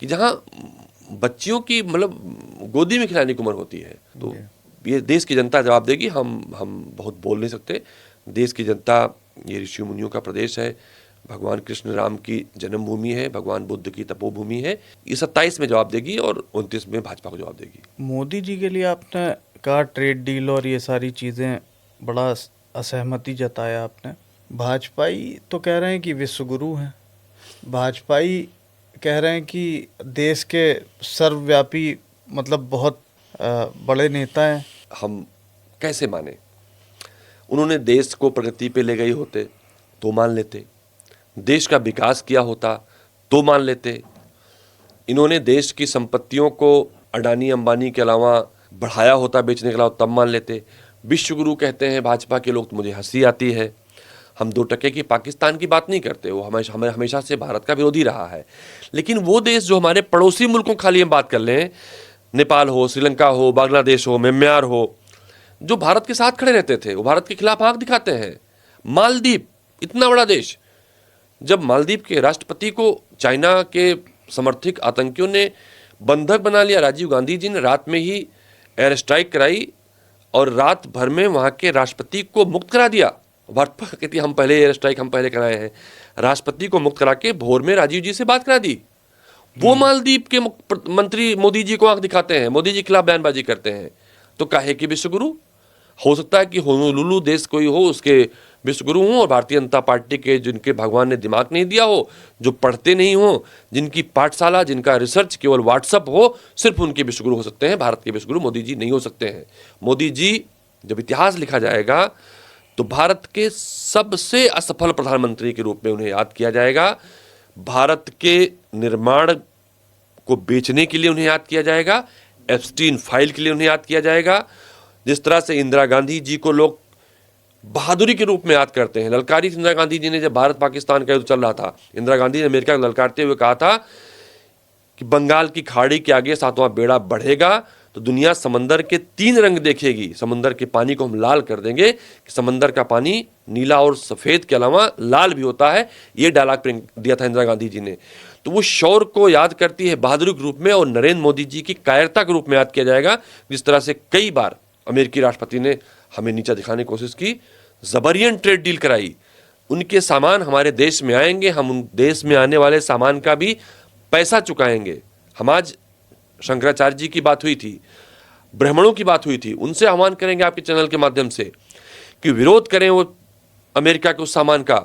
कि जहाँ बच्चियों की मतलब गोदी में खिलाने की उम्र होती है। तो ये देश की जनता जवाब देगी। हम बहुत बोल नहीं सकते। देश की जनता, ये ऋषि मुनियों का प्रदेश है, भगवान कृष्ण राम की जन्मभूमि है, भगवान बुद्ध की तपोभूमि है। ये 27 में जवाब देगी और 29 में भाजपा को जवाब देगी। मोदी जी के लिए आपने कहा ट्रेड डील और ये सारी चीज़ें, बड़ा असहमति जताया आपने। भाजपाई तो कह रहे हैं कि विश्वगुरु हैं, भाजपाई कह रहे हैं कि देश के सर्वव्यापी मतलब बहुत बड़े नेता हैं। हम कैसे माने? उन्होंने देश को प्रगति पे ले गए होते तो मान लेते, देश का विकास किया होता तो मान लेते, इन्होंने देश की संपत्तियों को अडानी अंबानी के अलावा बढ़ाया होता बेचने के अलावा, तब मान लेते। विश्वगुरु कहते हैं भाजपा के लोग तो मुझे हंसी आती है। हम 2 टके की पाकिस्तान की बात नहीं करते, वो हमेशा से भारत का विरोधी रहा है। लेकिन वो देश जो हमारे पड़ोसी मुल्कों खाली हम बात कर लें, नेपाल हो, श्रीलंका हो, बांग्लादेश हो, म्यांमार हो, जो भारत के साथ खड़े रहते थे, वो भारत के खिलाफ आंख दिखाते हैं। मालदीव, इतना बड़ा देश, जब मालदीव के राष्ट्रपति को चाइना के समर्थित आतंकियों ने बंधक बना लिया, राजीव गांधी जी ने रात में ही एयर स्ट्राइक कराई और रात भर में वहाँ के राष्ट्रपति को मुक्त करा दिया। भाजपा कहती हम पहले एयर स्ट्राइक हम पहले कराए हैं, राष्ट्रपति को मुक्त करा के भोर में राजीव जी से बात करा दी। वो मालदीव के मंत्री मोदी जी को आंख दिखाते हैं, मोदी जी के खिलाफ बयानबाजी करते हैं। तो काहे कि विश्वगुरु? हो सकता है कि होनोलुलु देश कोई हो, उसके विश्वगुरु हों, और भारतीय जनता पार्टी के जिनके भगवान ने दिमाग नहीं दिया हो, जो पढ़ते नहीं हो, जिनकी पाठशाला, जिनका रिसर्च केवल व्हाट्सअप हो, सिर्फ उनके विश्वगुरु हो सकते हैं। भारत के विश्वगुरु मोदी जी नहीं हो सकते हैं। मोदी जी, जब इतिहास लिखा जाएगा तो भारत के सबसे असफल प्रधानमंत्री के रूप में उन्हें याद किया जाएगा। भारत के निर्माण को बेचने के लिए उन्हें याद किया जाएगा, एप्स्टीन फाइल के लिए उन्हें याद किया जाएगा। जिस तरह से इंदिरा गांधी जी को लोग बहादुरी के रूप में याद करते हैं, ललकारी इंदिरा गांधी जी ने जब भारत पाकिस्तान का युद्ध चल रहा था, इंदिरा गांधी ने अमेरिका को ललकारते हुए कहा था कि बंगाल की खाड़ी के आगे 7वां बेड़ा बढ़ेगा तो दुनिया समंदर के 3 रंग देखेगी। समंदर के पानी को हम लाल कर देंगे कि समंदर का पानी नीला और सफ़ेद के अलावा लाल भी होता है। ये डायलॉग दिया था इंदिरा गांधी जी ने। तो वो शौर्य को याद करती है बहादुरी के रूप में, और नरेंद्र मोदी जी की कायरता के रूप में याद किया जाएगा। जिस तरह से कई बार अमेरिकी राष्ट्रपति ने हमें नीचा दिखाने की कोशिश की, जबरियन ट्रेड डील कराई, उनके सामान हमारे देश में आएंगे, हम उन देश में आने वाले सामान का भी पैसा चुकाएंगे। हम आज शंकराचार्य जी की बात हुई थी, ब्राह्मणों की बात हुई थी, उनसे आह्वान करेंगे आपके चैनल के माध्यम से कि विरोध करें वो अमेरिका के उस सामान का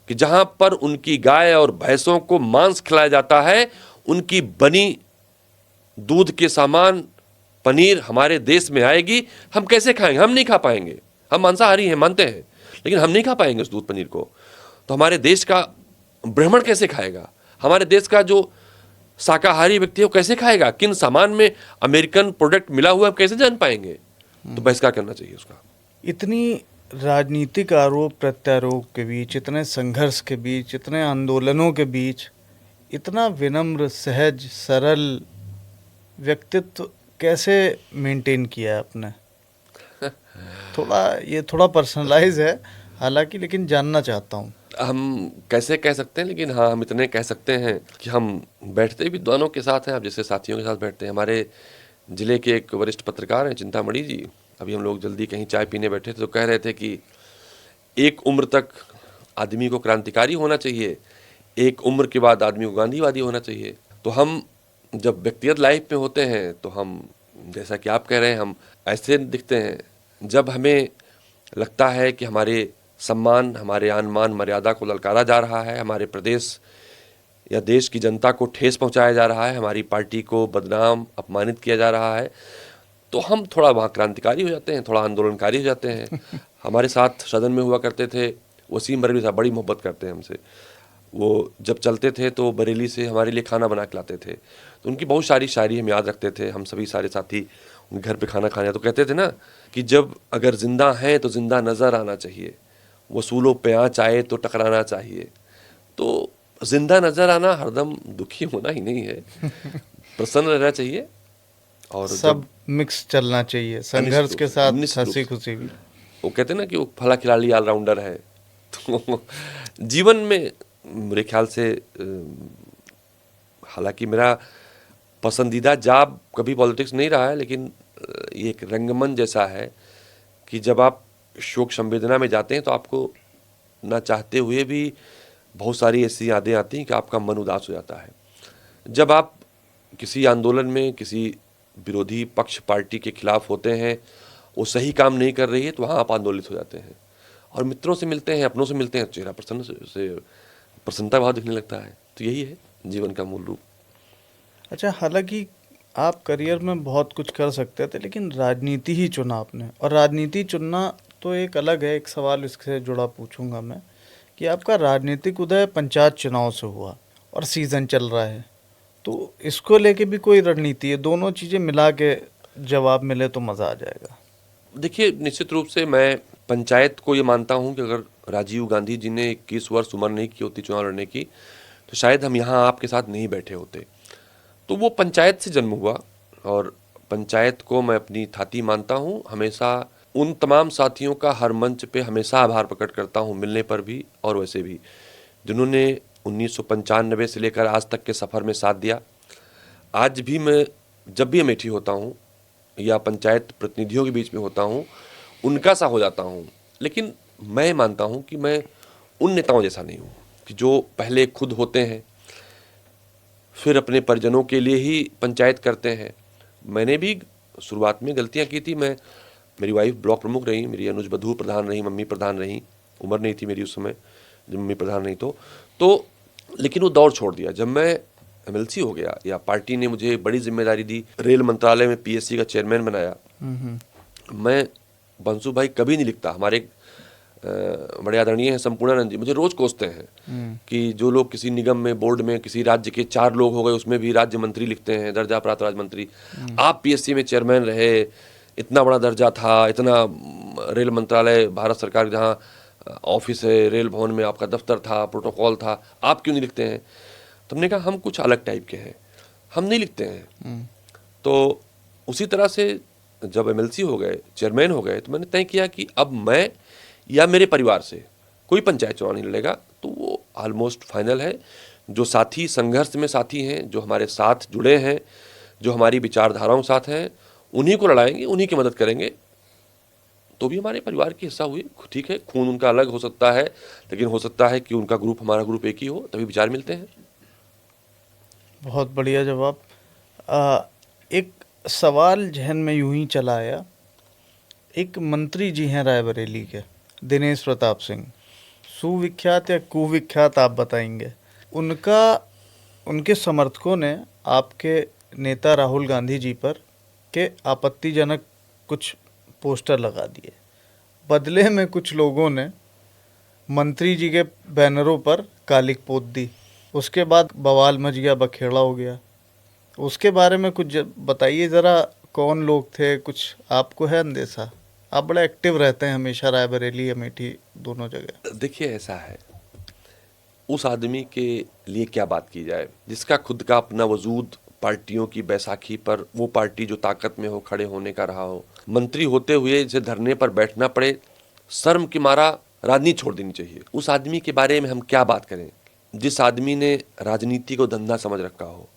कि जहां पर उनकी गाय और भैंसों को मांस खिलाया जाता है, उनकी बनी दूध के सामान, पनीर हमारे देश में आएगी। हम कैसे खाएंगे? हम नहीं खा पाएंगे। हम मांसाहारी हैं, मानते हैं, लेकिन हम नहीं खा पाएंगे उस दूध पनीर को। तो हमारे देश का ब्राह्मण कैसे खाएगा? हमारे देश का जो शाकाहारी व्यक्ति है वो कैसे खाएगा? किन सामान में अमेरिकन प्रोडक्ट मिला हुआ है कैसे जान पाएंगे? तो बहिष्कार करना चाहिए उसका। इतनी राजनीतिक आरोप प्रत्यारोप के बीच, इतने संघर्ष के बीच, इतने आंदोलनों के बीच, इतना विनम्र, सहज, सरल व्यक्तित्व कैसे मेंटेन किया आपने? थोड़ा पर्सनलाइज है हालांकि, लेकिन जानना चाहता हूँ। हम कैसे कह सकते हैं, लेकिन हाँ हम इतने कह सकते हैं कि हम बैठते विद्वानों के साथ हैं, आप जैसे साथियों के साथ बैठते हैं। हमारे ज़िले के एक वरिष्ठ पत्रकार हैं चिंतामणि जी, अभी हम लोग जल्दी कहीं चाय पीने बैठे थे तो कह रहे थे कि एक उम्र तक आदमी को क्रांतिकारी होना चाहिए, एक उम्र के बाद आदमी को गांधीवादी होना चाहिए। तो हम जब व्यक्तिगत लाइफ में होते हैं तो हम, जैसा कि आप कह रहे हैं, हम ऐसे दिखते हैं। जब हमें लगता है कि हमारे सम्मान, हमारे आन मान मर्यादा को ललकारा जा रहा है, हमारे प्रदेश या देश की जनता को ठेस पहुंचाया जा रहा है, हमारी पार्टी को बदनाम अपमानित किया जा रहा है, तो हम थोड़ा वहाँ क्रांतिकारी हो जाते हैं, थोड़ा आंदोलनकारी हो जाते हैं। हमारे साथ सदन में हुआ करते थे वसीम बरेली साहब, बड़ी मोहब्बत करते हैं हमसे। वो जब चलते थे तो बरेली से हमारे लिए खाना बना के लाते थे, तो उनकी बहुत सारी शायरी हम याद रखते थे। हम सभी सारे साथी उनके घर पे खाना खाने, तो कहते थे ना कि जब अगर जिंदा हैं तो जिंदा नज़र आना चाहिए, वसूलों पे आँच आए तो टकराना चाहिए। तो जिंदा नज़र आना हरदम दुखी होना ही नहीं है, प्रसन्न रहना चाहिए। और जब सब मिक्स चलना चाहिए, संघर्ष के साथ निश्चित रूप हंसी से, खुशी भी। वो कहते हैं ना कि वो फला खिलाड़ी ऑलराउंडर है। तो जीवन में मेरे ख्याल से हालांकि मेरा पसंदीदा जॉब कभी पॉलिटिक्स नहीं रहा है, लेकिन ये एक रंगमंच जैसा है कि जब आप शोक संवेदना में जाते हैं तो आपको ना चाहते हुए भी बहुत सारी ऐसी यादें आती हैं कि आपका मन उदास हो जाता है। जब आप किसी आंदोलन में किसी विरोधी पक्ष पार्टी के खिलाफ होते हैं, वो सही काम नहीं कर रही है, तो वहाँ आप आंदोलित हो जाते हैं और मित्रों से मिलते हैं, अपनों से मिलते हैं, चेहरा प्रसन्नता भाव दिखने लगता है। तो यही है जीवन का मूल रूप। अच्छा, हालांकि आप करियर में बहुत कुछ कर सकते थे, लेकिन राजनीति ही चुना आपने। और राजनीति चुनना तो एक अलग है। एक सवाल इससे जुड़ा पूछूंगा मैं कि आपका राजनीतिक उदय पंचायत चुनाव से हुआ और सीज़न चल रहा है, तो इसको लेके भी कोई रणनीति है? दोनों चीज़ें मिला के जवाब मिले तो मज़ा आ जाएगा। देखिए, निश्चित रूप से मैं पंचायत को ये मानता हूँ कि अगर राजीव गांधी जी ने 21 वर्ष उम्र नहीं की होती चुनाव लड़ने की, तो शायद हम यहाँ आपके साथ नहीं बैठे होते। तो वो पंचायत से जन्म हुआ और पंचायत को मैं अपनी थाती मानता हूँ। हमेशा उन तमाम साथियों का हर मंच पे हमेशा आभार प्रकट करता हूँ, मिलने पर भी और वैसे भी, जिन्होंने 1995 से लेकर आज तक के सफ़र में साथ दिया। आज भी मैं जब भी अमेठी होता हूँ या पंचायत प्रतिनिधियों के बीच में होता हूँ, उनका सा हो जाता हूँ। लेकिन मैं मानता हूँ कि मैं उन नेताओं जैसा नहीं हूँ कि जो पहले खुद होते हैं फिर अपने परिजनों के लिए ही पंचायत करते हैं। मैंने भी शुरुआत में गलतियाँ की थी। मेरी वाइफ ब्लॉक प्रमुख रही, मेरी अनुज बधू प्रधान रही, मम्मी प्रधान रही। उम्र नहीं थी मेरी उस समय जब मम्मी प्रधान नहीं तो लेकिन वो दौर छोड़ दिया। जब मैं एमएलसी हो गया या पार्टी ने मुझे बड़ी जिम्मेदारी दी, रेल मंत्रालय में पीएससी का चेयरमैन बनाया, मैं बंसू भाई कभी नहीं लिखता। हमारे बड़े आदरणीय हैं संपूर्णानंद जी, मुझे रोज कोसते हैं कि जो लोग किसी निगम में, बोर्ड में, किसी राज्य के 4 लोग हो गए, उसमें भी राज्य मंत्री लिखते हैं, दर्जा प्राप्त राज्य मंत्री। आप पीएससी में चेयरमैन रहे, इतना बड़ा दर्जा था, इतना रेल मंत्रालय भारत सरकार जहाँ ऑफिस है, रेल भवन में आपका दफ्तर था, प्रोटोकॉल था, आप क्यों नहीं लिखते हैं? तो हमने कहा हम कुछ अलग टाइप के हैं, हम नहीं लिखते हैं। तो उसी तरह से जब एमएलसी हो गए, चेयरमैन हो गए, तो मैंने तय किया कि अब मैं या मेरे परिवार से कोई पंचायत चुनाव नहीं लड़ेगा। तो वो ऑलमोस्ट फाइनल है। जो साथी संघर्ष में साथी हैं, जो हमारे साथ जुड़े हैं, जो हमारी विचारधाराओं के साथ हैं, उन्हीं को लड़ाएंगे, उन्हीं की मदद करेंगे। तो भी हमारे परिवार के हिस्सा हुए, ठीक है, खून उनका अलग हो सकता है, लेकिन हो सकता है कि उनका ग्रुप हमारा ग्रुप एक ही हो, तभी विचार मिलते हैं। बहुत बढ़िया जवाब। एक सवाल जहन में यूं ही चला आया। एक मंत्री जी हैं रायबरेली के, दिनेश प्रताप सिंह, सुविख्यात या कुविख्यात आप बताएंगे। उनके समर्थकों ने आपके नेता राहुल गांधी जी पर के आपत्तिजनक कुछ पोस्टर लगा दिए। बदले में कुछ लोगों ने मंत्री जी के बैनरों पर कालिक पोत दी। उसके बाद बवाल मच गया, बखेड़ा हो गया। उसके बारे में कुछ बताइए ज़रा, कौन लोग थे? कुछ आपको है अंदेशा? आप बड़ा एक्टिव रहते हैं हमेशा, रायबरेली अमेठी दोनों जगह। देखिए, ऐसा है, उस आदमी के लिए क्या बात की जाए जिसका खुद का अपना वजूद पार्टियों की बैसाखी पर, वो पार्टी जो ताकत में हो, खड़े होने का रहा हो, मंत्री होते हुए जिसे धरने पर बैठना पड़े, शर्म की मारा राजनीति छोड़ देनी चाहिए। उस आदमी के बारे में हम क्या बात करें जिस आदमी ने राजनीति को धंधा समझ रखा हो।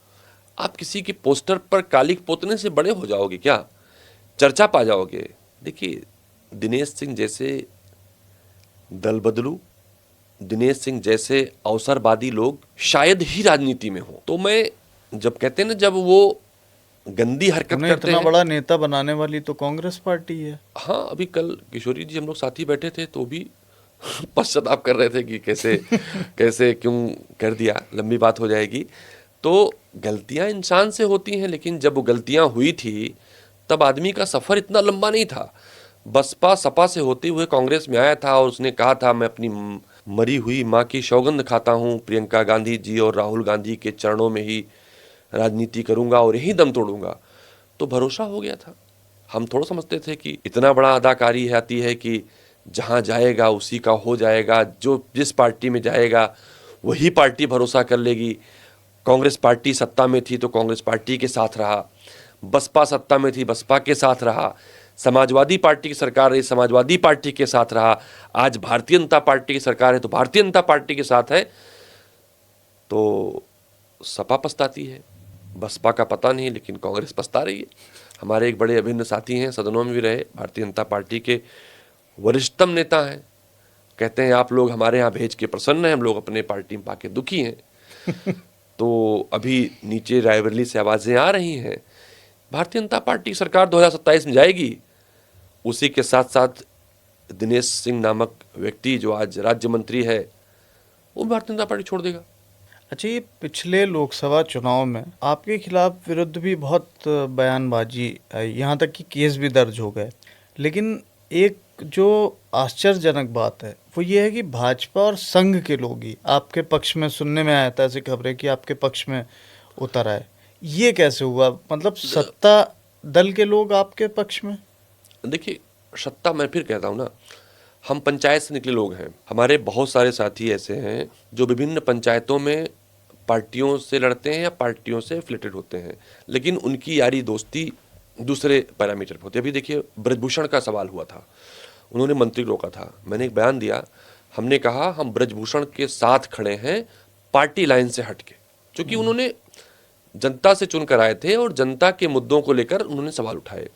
आप किसी के पोस्टर पर कालिक पोतने से बड़े हो जाओगे क्या? चर्चा पा जाओगे? देखिए, दिनेश सिंह जैसे दल बदलू, दिनेश सिंह जैसे अवसरवादी लोग शायद ही राजनीति में हो। तो मैं जब कहते हैं ना, जब वो गंदी हरकत उन्हें करते इतना हैं, बड़ा नेता बनाने वाली तो कांग्रेस पार्टी है। हाँ, अभी कल किशोरी जी हम लोग साथी बैठे थे तो भी पश्चाताप कर रहे थे कि कैसे कैसे क्यों कर दिया, लंबी बात हो जाएगी। तो गलतियां इंसान से होती हैं, लेकिन जब वो गलतियां हुई थी तब आदमी का सफ़र इतना लंबा नहीं था। बसपा सपा से होते हुए कांग्रेस में आया था और उसने कहा था मैं अपनी मरी हुई माँ की सौगंध खाता हूँ, प्रियंका गांधी जी और राहुल गांधी के चरणों में ही राजनीति करूंगा और यही दम तोड़ूंगा। तो भरोसा हो गया था। हम थोड़ा समझते थे कि इतना बड़ा अदाकारी आती है कि जहाँ जाएगा उसी का हो जाएगा, जो जिस पार्टी में जाएगा वही पार्टी भरोसा कर लेगी। कांग्रेस पार्टी सत्ता में थी तो कांग्रेस पार्टी के साथ रहा, बसपा सत्ता में थी बसपा के साथ रहा, समाजवादी पार्टी की सरकार रही समाजवादी पार्टी के साथ रहा, आज भारतीय जनता पार्टी की सरकार है तो भारतीय जनता पार्टी के साथ है। तो सपा पछताती है, बसपा का पता नहीं, लेकिन कांग्रेस पछता रही है। हमारे एक बड़े अभिन्न साथी हैं, सदनों में भी रहे, भारतीय जनता पार्टी के वरिष्ठतम नेता हैं, कहते हैं आप लोग हमारे यहाँ भेज के प्रसन्न हैं, हम लोग अपने पार्टी में पाके दुखी हैं। तो अभी नीचे रायबरेली से आवाज़ें आ रही हैं, भारतीय जनता पार्टी की सरकार 2027 में जाएगी। उसी के साथ साथ दिनेश सिंह नामक व्यक्ति जो आज राज्य मंत्री है वो भारतीय जनता पार्टी छोड़ देगा। अच्छा, ये पिछले लोकसभा चुनाव में आपके खिलाफ विरुद्ध भी बहुत बयानबाजी आई, यहाँ तक कि केस भी दर्ज हो गए। लेकिन एक जो आश्चर्यजनक बात है वो ये है कि भाजपा और संघ के लोग ही आपके पक्ष में, सुनने में आया था ऐसी खबरें कि आपके पक्ष में उतर आए। ये कैसे हुआ? मतलब सत्ता दल के लोग आपके पक्ष में? देखिए, सत्ता, मैं फिर कहता हूँ ना, हम पंचायत से निकले लोग हैं। हमारे बहुत सारे साथी ऐसे हैं जो विभिन्न पंचायतों में पार्टियों से लड़ते हैं या पार्टियों से एफिलेटेड होते हैं, लेकिन उनकी यारी दोस्ती दूसरे पैरामीटर पर होती है। अभी देखिए, ब्रजभूषण का सवाल हुआ था, उन्होंने मंत्री रोका था, मैंने एक बयान दिया, हमने कहा हम ब्रजभूषण के साथ खड़े हैं पार्टी लाइन से हट के, क्योंकि उन्होंने जनता से चुनकर आए थे और जनता के मुद्दों को लेकर उन्होंने सवाल उठाए।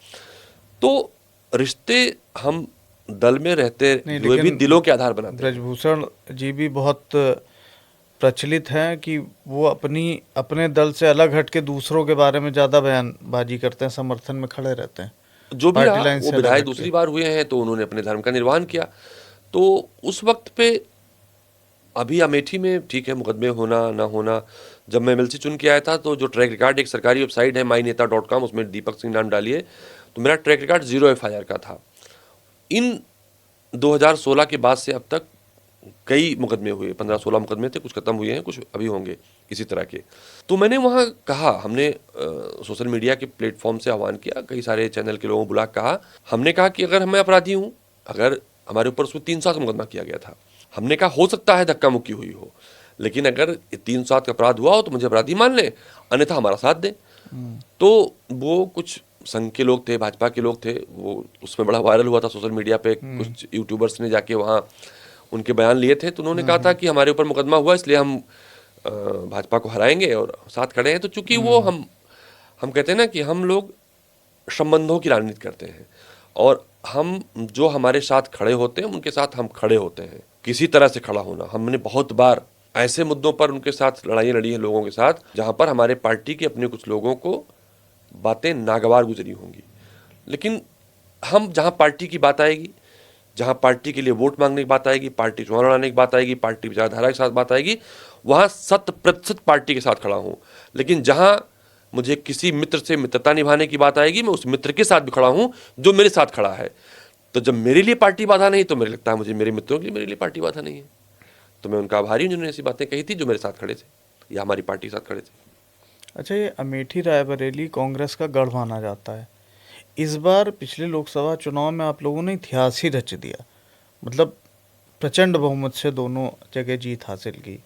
तो रिश्ते हम दल में रहते हुए भी दिलों के आधार बनाते हैं। ब्रजभूषण जी भी बहुत प्रचलित हैं कि वो अपने दल से अलग हट के दूसरों के बारे में ज़्यादा बयानबाजी करते हैं, समर्थन में खड़े रहते हैं। जो भी रहा, वो विधायक दूसरी बार हुए हैं तो उन्होंने अपने धर्म का निर्वहन किया। तो उस वक्त पे अभी अमेठी में ठीक है, मुकदमे होना ना होना, जब मैं एमएलसी चुन के आया था तो जो ट्रैक रिकॉर्ड, एक सरकारी वेबसाइट है myneता.com, उसमें दीपक सिंह नाम डालिए तो मेरा ट्रैक रिकॉर्ड 0 FIR का था। इन 2016 के बाद से अब तक कई मुकदमे हुए, 15-16 मुकदमे थे, कुछ खत्म हुए हैं, कुछ अभी होंगे इसी तरह के। तो मैंने वहाँ कहा, हमने सोशल मीडिया के प्लेटफॉर्म से आह्वान किया, कई सारे चैनल के लोगों को बुला कहा, हमने कहा कि अगर मैं अपराधी हूँ, अगर हमारे ऊपर उसमें 3 साल का मुकदमा किया गया था, हमने कहा हो सकता है धक्का मुक्की हुई हो, लेकिन अगर 3 साल का अपराध हुआ हो तो मुझे अपराधी मान ले, अन्यथा हमारा साथ दें। तो वो कुछ संघ के लोग थे, भाजपा के लोग थे, वो उसमें बड़ा वायरल हुआ था सोशल मीडिया पे, कुछ यूट्यूबर्स ने जाके वहाँ उनके बयान लिए थे, तो उन्होंने कहा था कि हमारे ऊपर मुकदमा हुआ इसलिए हम भाजपा को हराएंगे और साथ खड़े हैं। तो चूंकि वो हम कहते हैं ना कि हम लोग संबंधों की राजनीति करते हैं और हम जो हमारे साथ खड़े होते हैं उनके साथ हम खड़े होते हैं, किसी तरह से खड़ा होना। हमने बहुत बार ऐसे मुद्दों पर उनके साथ लड़ाई लड़ी है लोगों के साथ जहाँ पर हमारे पार्टी के अपने कुछ लोगों को बातें नागवार गुजरी होंगी, लेकिन हम जहाँ पार्टी की बात आएगी, जहाँ पार्टी के लिए वोट मांगने की बात आएगी, पार्टी चुनाव लड़ाने की बात आएगी, पार्टी विचारधारा के साथ बात आएगी, वहाँ 100% पार्टी के साथ खड़ा हूँ। लेकिन जहाँ मुझे किसी मित्र से मित्रता निभाने की बात आएगी, मैं उस मित्र के साथ भी खड़ा हूँ जो मेरे साथ खड़ा है। तो जब मेरे लिए पार्टी बाधा नहीं तो मुझे लगता है मुझे मेरे मित्रों के लिए मेरे लिए पार्टी बाधा नहीं है। तो मैं उनका आभारी हूँ जिन्होंने ऐसी बातें कही थी, जो मेरे साथ खड़े थे या हमारी पार्टी के साथ खड़े थे। अच्छा, ये अमेठी रायबरेली कांग्रेस का गढ़ माना जाता है। इस बार पिछले लोकसभा चुनाव में आप लोगों ने इतिहास ही रच दिया, मतलब प्रचंड बहुमत से दोनों जगह जीत हासिल की।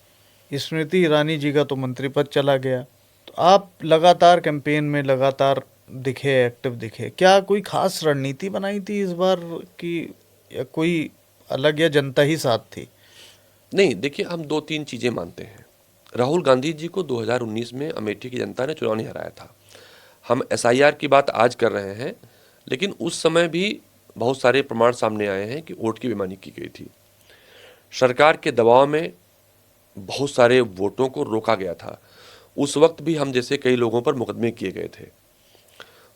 स्मृति ईरानी जी का तो मंत्री पद चला गया, तो आप लगातार कैंपेन में लगातार दिखे, एक्टिव दिखे। क्या कोई खास रणनीति बनाई थी इस बार की, या कोई अलग, या जनता ही साथ थी? नहीं, देखिए, हम 2-3 चीज़ें मानते हैं। राहुल गांधी जी को 2019 में अमेठी की जनता ने चुनाव नहीं हराया था। हम SIR की बात आज कर रहे हैं, लेकिन उस समय भी बहुत सारे प्रमाण सामने आए हैं कि वोट की बेईमानी की गई थी। सरकार के दबाव में बहुत सारे वोटों को रोका गया था। उस वक्त भी हम जैसे कई लोगों पर मुकदमे किए गए थे।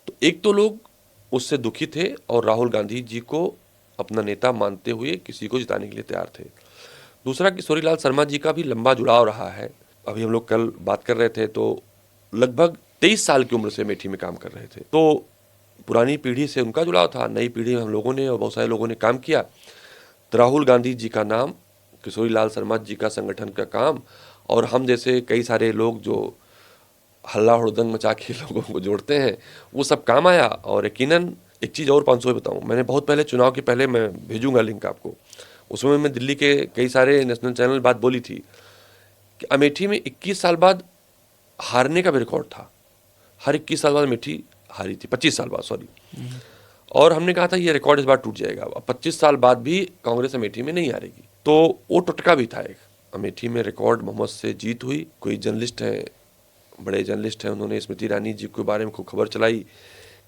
तो एक तो लोग उससे दुखी थे और राहुल गांधी जी को अपना नेता मानते हुए किसी को जिताने के लिए तैयार थे। दूसरा, किशोरीलाल शर्मा जी का भी लंबा जुड़ाव रहा है। अभी हम लोग कल बात कर रहे थे तो लगभग 23 साल की उम्र से अमेठी में काम कर रहे थे। तो पुरानी पीढ़ी से उनका जुड़ाव था, नई पीढ़ी में हम लोगों ने और बहुत सारे लोगों ने काम किया। तो राहुल गांधी जी का नाम, किशोरी लाल शर्मा जी का संगठन का काम, और हम जैसे कई सारे लोग जो हल्ला हुड़दंग मचा के लोगों को जोड़ते हैं, वो सब काम आया। और यकीनन एक चीज़ और 500 बताऊँ, मैंने बहुत पहले चुनाव के पहले, मैं भेजूंगा लिंक आपको, उसमें मैं दिल्ली के कई सारे नेशनल चैनल बात बोली थी कि अमेठी में 21 साल बाद हारने का भी रिकॉर्ड था। हर 21 साल बाद अमेठी हारी थी, 25 साल बाद, सॉरी। और हमने कहा था ये रिकॉर्ड इस बार टूट जाएगा। अब 25 साल बाद भी कांग्रेस अमेठी में नहीं हारेगी। तो वो टुटका भी था एक। अमेठी में रिकॉर्ड बहुमत से जीत हुई। कोई जर्नलिस्ट है, बड़े जर्नलिस्ट हैं, उन्होंने स्मृति ईरानी जी के बारे में खूब खबर चलाई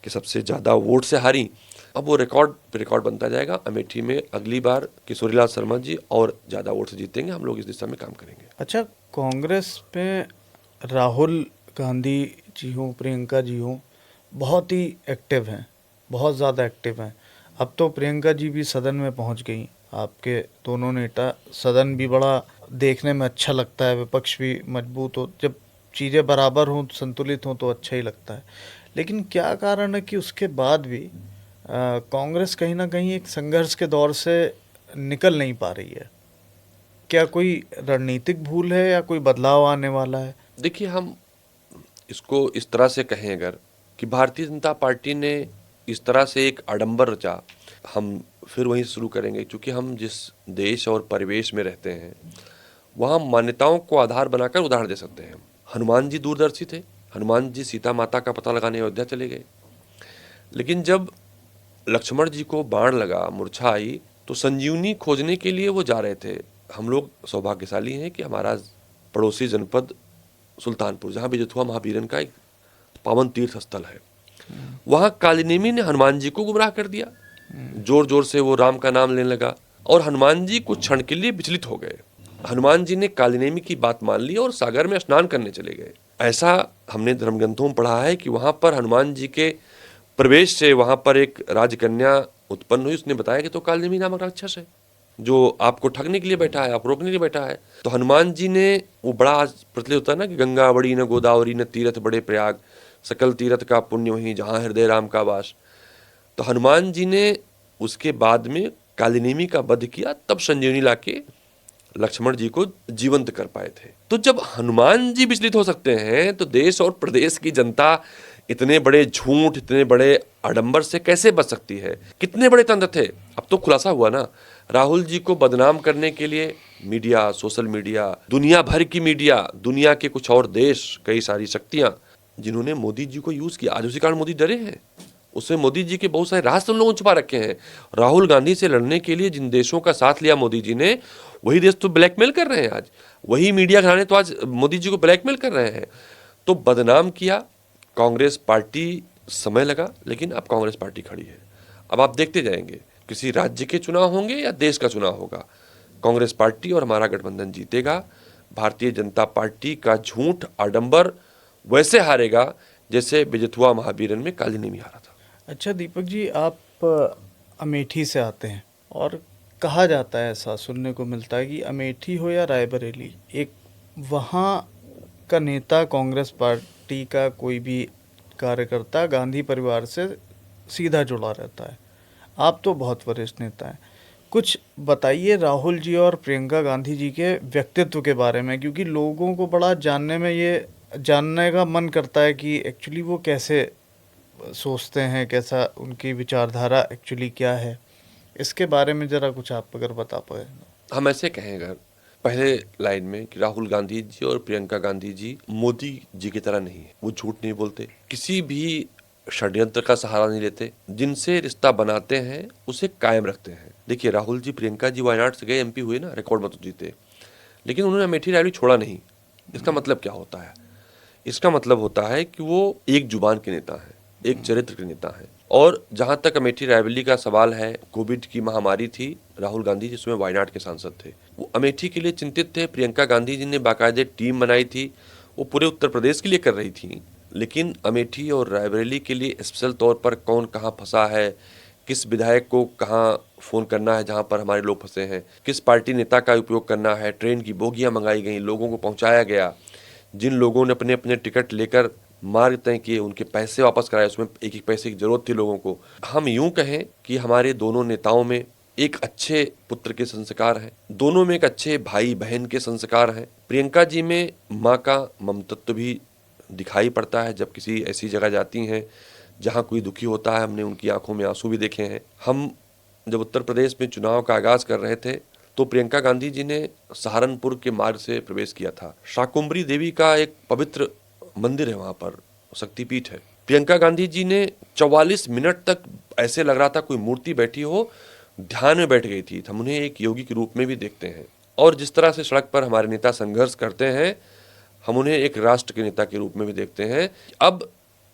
कि सबसे ज़्यादा वोट से हारी। अब वो रिकॉर्ड पे रिकॉर्ड बनता जाएगा। अमेठी में अगली बार किशोरीलाल शर्मा जी और ज़्यादा वोट से जीतेंगे। हम लोग इस दिशा में काम करेंगे। अच्छा, कांग्रेस में राहुल गांधी जी हों, प्रियंका जी हों, बहुत ही एक्टिव हैं, बहुत ज़्यादा एक्टिव हैं। अब तो प्रियंका जी भी सदन में पहुंच गई। आपके दोनों नेता, सदन भी बड़ा देखने में अच्छा लगता है, विपक्ष भी मजबूत हो, जब चीज़ें बराबर हों, संतुलित हों तो अच्छा ही लगता है। लेकिन क्या कारण है कि उसके बाद भी कांग्रेस कहीं ना कहीं एक संघर्ष के दौर से निकल नहीं पा रही है? क्या कोई रणनीतिक भूल है या कोई बदलाव आने वाला है? देखिए, हम इसको इस तरह से कहें अगर, कि भारतीय जनता पार्टी ने इस तरह से एक आडंबर रचा, हम फिर वहीं शुरू करेंगे। क्योंकि हम जिस देश और परिवेश में रहते हैं, वहाँ मान्यताओं को आधार बनाकर उदाहरण दे सकते हैं। हनुमान जी दूरदर्शी थे। हनुमान जी सीता माता का पता लगाने अयोध्या चले गए। लेकिन जब लक्ष्मण जी को बाण लगा, मूर्छा आई, तो संजीवनी खोजने के लिए वो जा रहे थे। हम लोग सौभाग्यशाली हैं कि हमारा पड़ोसी जनपद सुल्तानपुर, जहाँ बिजथुआ महावीरन का एक पावन तीर्थ स्थल है, वहाँ कालिनेमी ने हनुमान जी को गुमराह कर दिया। जोर जोर से वो राम का नाम लेने लगा और हनुमान जी कुछ क्षण के लिए विचलित हो गए। हनुमान जी ने कालिनेमी की बात मान ली और सागर में स्नान करने चले गए। ऐसा हमने धर्म ग्रंथों में पढ़ा है कि वहाँ पर हनुमान जी के प्रवेश से वहाँ पर एक राजकन्या उत्पन्न हुई। उसने बताया कि तो कालिनेमी नामक राक्षस है जो आपको ठगने के लिए बैठा है, आप रोकने के लिए बैठा है। तो हनुमान जी ने, वो बड़ा आज प्रचलित होता है ना कि गंगा बड़ी न गोदावरी न तीरथ बड़े प्रयाग, सकल तीरथ का पुण्य वहीं जहाँ हृदय राम का वास। तो हनुमान जी ने उसके बाद में कालिनेमी का वध किया, तब संजीवनी लाके लक्ष्मण जी को जीवंत कर पाए थे। तो जब हनुमान जी विचलित हो सकते हैं, तो देश और प्रदेश की जनता इतने बड़े झूठ, इतने बड़े आडंबर से कैसे बच सकती है? कितने बड़े तंत्र थे। अब तो खुलासा हुआ ना, राहुल जी को बदनाम करने के लिए मीडिया, सोशल मीडिया, दुनिया भर की मीडिया, दुनिया के कुछ और देश, कई सारी शक्तियां, जिन्होंने मोदी जी को यूज किया। आज उसी कारण मोदी डरे हैं। उसमें मोदी जी के बहुत सारे राज उन लोगों ने छुपा रखे हैं। राहुल गांधी से लड़ने के लिए जिन देशों का साथ लिया मोदी जी ने, वही देश तो ब्लैकमेल कर रहे हैं आज। वही मीडिया घराने तो आज मोदी जी को ब्लैकमेल कर रहे हैं। तो बदनाम किया कांग्रेस पार्टी, समय लगा, लेकिन अब कांग्रेस पार्टी खड़ी है। अब आप देखते जाएंगे, किसी राज्य के चुनाव होंगे या देश का चुनाव होगा, कांग्रेस पार्टी और हमारा गठबंधन जीतेगा। भारतीय जनता पार्टी का झूठ, आडंबर वैसे हारेगा जैसे बिजथुआ महावीरन में कालिनेमी हारा था। अच्छा दीपक जी, आप अमेठी से आते हैं और कहा जाता है, ऐसा सुनने को मिलता है कि अमेठी हो या रायबरेली, एक वहाँ का नेता, कांग्रेस पार्टी का कोई भी कार्यकर्ता गांधी परिवार से सीधा जुड़ा रहता है। आप तो बहुत वरिष्ठ नेता हैं, कुछ बताइए राहुल जी और प्रियंका गांधी जी के व्यक्तित्व के बारे में, क्योंकि लोगों को बड़ा जानने का मन करता है कि एक्चुअली वो कैसे सोचते हैं, कैसा उनकी विचारधारा एक्चुअली क्या है। इसके बारे में ज़रा कुछ आप अगर बता पाए। हम ऐसे कहें अगर पहले लाइन में कि राहुल गांधी जी और प्रियंका गांधी जी मोदी जी की तरह नहीं है। वो झूठ नहीं बोलते, किसी भी षड्यंत्र का सहारा नहीं लेते, जिनसे रिश्ता बनाते हैं उसे कायम रखते हैं। देखिए, राहुल जी, प्रियंका जी वायनाड से गए, एमपी हुए ना, रिकॉर्ड मत जीते, लेकिन उन्होंने अमेठी रैली छोड़ा नहीं। इसका मतलब क्या होता है? इसका मतलब होता है कि वो एक जुबान के नेता हैं, एक चरित्र के नेता हैं। और जहां तक अमेठी रायबरेली का सवाल है, कोविड की महामारी थी, राहुल गांधी जिसमें वायनाड के सांसद थे, वो अमेठी के लिए चिंतित थे। प्रियंका गांधी जी ने बाकायदे टीम बनाई थी, वो पूरे उत्तर प्रदेश के लिए कर रही थी, लेकिन अमेठी और रायबरेली के लिए स्पेशल तौर पर कौन कहाँ फंसा है, किस विधायक को कहाँ फ़ोन करना है जहाँ पर हमारे लोग फंसे हैं, किस पार्टी नेता का उपयोग करना है, ट्रेन की बोगियाँ मंगाई गई, लोगों को पहुँचाया गया। जिन लोगों ने अपने अपने टिकट लेकर मार्ग तय किए, उनके पैसे वापस कराए, उसमें एक एक पैसे की जरूरत थी लोगों को। हम यूं कहें कि हमारे दोनों नेताओं में एक अच्छे पुत्र के संस्कार हैं, दोनों में एक अच्छे भाई बहन के संस्कार हैं। प्रियंका जी में माँ का ममतत्व भी दिखाई पड़ता है। जब किसी ऐसी जगह जाती हैं जहाँ कोई दुखी होता है, हमने उनकी आंखों में आंसू भी देखे हैं। हम जब उत्तर प्रदेश में चुनाव का आगाज कर रहे थे तो प्रियंका गांधी जी ने सहारनपुर के मार्ग से प्रवेश किया था। शाकुंभरी देवी का एक पवित्र मंदिर है, वहां पर शक्तिपीठ है। प्रियंका गांधी जी ने 44 मिनट तक ऐसे लग रहा था कोई मूर्ति बैठी हो, ध्यान में बैठ गई थी। हम उन्हें एक योगी के रूप में भी देखते हैं। और जिस तरह से सड़क पर हमारे नेता संघर्ष करते हैं, हम उन्हें एक राष्ट्र के नेता के रूप में भी देखते हैं। अब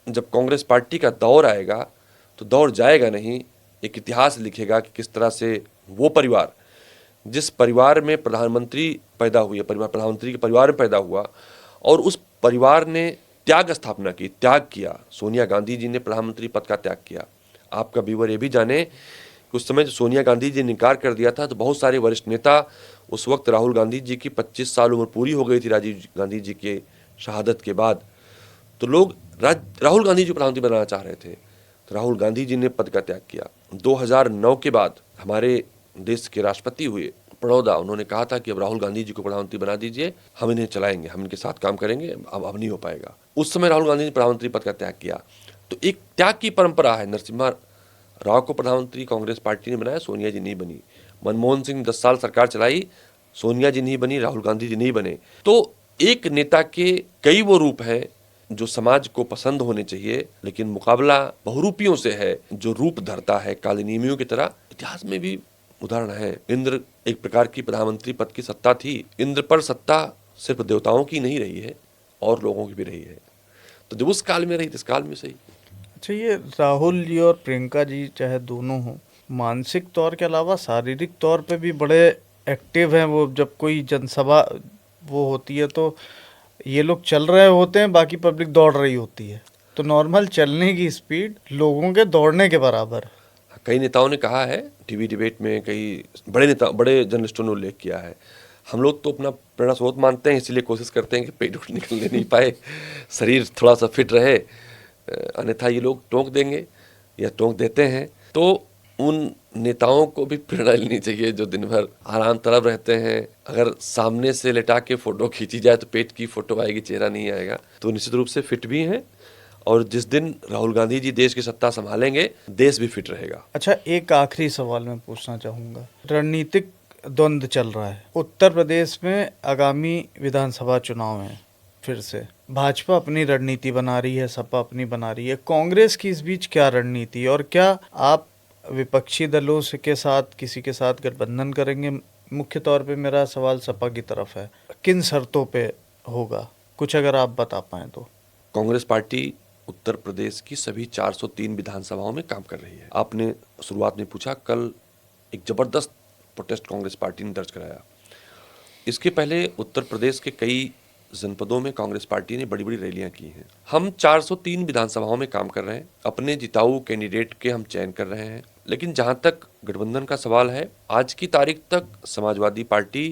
जब कांग्रेस पार्टी का दौर आएगा तो दौर जाएगा नहीं, एक इतिहास लिखेगा कि किस तरह से वो परिवार, जिस परिवार में प्रधानमंत्री पैदा हुई, प्रधानमंत्री के परिवार में पैदा हुआ और उस परिवार ने त्याग स्थापना की, त्याग किया। सोनिया गांधी जी ने प्रधानमंत्री पद का त्याग किया। आपका व्यूअर ये भी जाने कि उस समय जो सोनिया गांधी जी ने इनकार कर दिया था तो बहुत सारे वरिष्ठ नेता, उस वक्त राहुल गांधी जी की 25 साल उम्र पूरी हो गई थी राजीव गांधी जी के शहादत के बाद, तो लोग राहुल गांधी जी प्रधानमंत्री बनाना चाह रहे थे, तो राहुल गांधी जी ने पद का त्याग किया। 2009 के बाद हमारे देश के राष्ट्रपति हुए प्रणोदा, उन्होंने कहा था कि अब राहुल गांधी जी को प्रधानमंत्री बना दीजिए, हम इन्हें चलाएंगे, हम इनके साथ काम करेंगे। अब नहीं हो पाएगा। उस समय राहुल गांधी ने प्रधानमंत्री पद का त्याग किया। तो एक त्याग की परंपरा है। नरसिम्हा राव को प्रधानमंत्री कांग्रेस पार्टी ने बनाया, सोनिया जी नहीं बनी। मनमोहन सिंह 10 साल सरकार चलाई, सोनिया जी नहीं बनी, राहुल गांधी जी नहीं बने। तो एक नेता के कई वो रूप हैं जो समाज को पसंद होने चाहिए, लेकिन मुकाबला बहुरूपियों से है जो रूप धरता है कालिनीमियों की तरह। इतिहास में भी उदाहरण है। इंद्र एक प्रकार की प्रधानमंत्री पद की सत्ता थी। इंद्र पर सत्ता सिर्फ देवताओं की नहीं रही है और लोगों की भी रही है। तो जब उस काल में रही तो इस काल में सही। अच्छा, ये राहुल जी और प्रियंका जी चाहे दोनों हों, मानसिक तौर के अलावा शारीरिक तौर पे भी बड़े एक्टिव हैं। वो जब कोई जनसभा वो होती है तो ये लोग चल रहे होते हैं, बाकी पब्लिक दौड़ रही होती है, तो नॉर्मल चलने की स्पीड लोगों के दौड़ने के बराबर है। कई नेताओं ने कहा है टीवी डिबेट में, कई बड़े जर्नलिस्टों ने उल्लेख किया है। हम लोग तो अपना प्रेरणा स्रोत मानते हैं, इसीलिए कोशिश करते हैं कि पेट उठ निकलने नहीं पाए, शरीर थोड़ा सा फिट रहे, अन्यथा ये लोग टोंक देंगे या टोंक देते हैं। तो उन नेताओं को भी प्रेरणा लेनी चाहिए जो दिन भर आराम तलब रहते हैं। अगर सामने से लेटा के फोटो खींची जाए तो पेट की फोटो आएगी, चेहरा नहीं आएगा। तो निश्चित रूप से फिट भी हैं और जिस दिन राहुल गांधी जी देश की सत्ता संभालेंगे, देश भी फिट रहेगा। अच्छा, एक आखिरी सवाल मैं पूछना चाहूँगा। रणनीतिक द्वंद्व चल रहा है उत्तर प्रदेश में, आगामी विधानसभा चुनाव है। फिर से भाजपा अपनी रणनीति बना रही है, सपा अपनी बना रही है। कांग्रेस की इस बीच क्या रणनीति, और क्या आप विपक्षी दलों से के साथ किसी के साथ गठबंधन करेंगे? मुख्य तौर पे मेरा सवाल सपा की तरफ है, किन शर्तों पे होगा, कुछ अगर आप बता पाएं तो। कांग्रेस पार्टी उत्तर प्रदेश की सभी 403 विधानसभाओं में काम कर रही है। आपने शुरुआत में पूछा, कल एक जबरदस्त प्रोटेस्ट कांग्रेस पार्टी ने दर्ज कराया। इसके पहले उत्तर प्रदेश के कई जनपदों में कांग्रेस पार्टी ने बड़ी बड़ी रैलियां की हैं। हम 403 विधानसभाओं में काम कर रहे हैं, अपने जिताऊ कैंडिडेट के हम चयन कर रहे हैं। लेकिन जहां तक गठबंधन का सवाल है, आज की तारीख तक समाजवादी पार्टी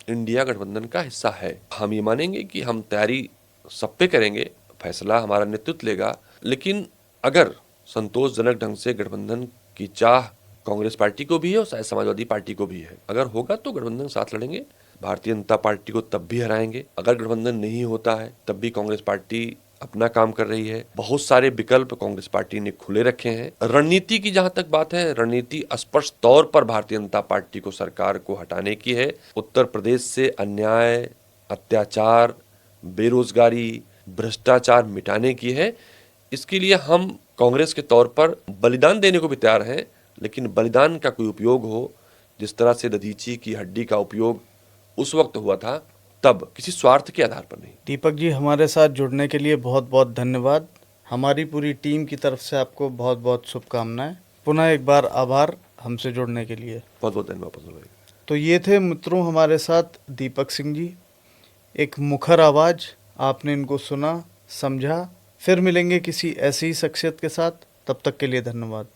इंडिया गठबंधन का हिस्सा है। हम ये मानेंगे कि हम तैयारी सब पे करेंगे, फैसला हमारा नेतृत्व लेगा। लेकिन अगर संतोषजनक ढंग से गठबंधन की चाह कांग्रेस पार्टी को भी है और शायद समाजवादी पार्टी को भी है, अगर होगा तो गठबंधन साथ लड़ेंगे। भारतीय जनता पार्टी को तब भी हराएंगे। अगर गठबंधन नहीं होता है तब भी कांग्रेस पार्टी अपना काम कर रही है। बहुत सारे विकल्प कांग्रेस पार्टी ने खुले रखे हैं। रणनीति की जहां तक बात है, रणनीति स्पष्ट तौर पर भारतीय जनता पार्टी को, सरकार को हटाने की है। उत्तर प्रदेश से अन्याय, अत्याचार, बेरोजगारी, भ्रष्टाचार मिटाने की है। इसके लिए हम कांग्रेस के तौर पर बलिदान देने को भी तैयार हैं, लेकिन बलिदान का कोई उपयोग हो, जिस तरह से दधीची की हड्डी का उपयोग उस वक्त हुआ था, तब किसी स्वार्थ के आधार पर नहीं। दीपक जी, हमारे साथ जुड़ने के लिए बहुत बहुत धन्यवाद। हमारी पूरी टीम की तरफ से आपको बहुत बहुत शुभकामनाएं। पुनः एक बार आभार हमसे जुड़ने के लिए। बहुत बहुत धन्यवाद पसंद भाई। तो ये थे मित्रों हमारे साथ दीपक सिंह जी, एक मुखर आवाज़। आपने इनको सुना, समझा। फिर मिलेंगे किसी ऐसी ही शख्सियत के साथ, तब तक के लिए धन्यवाद।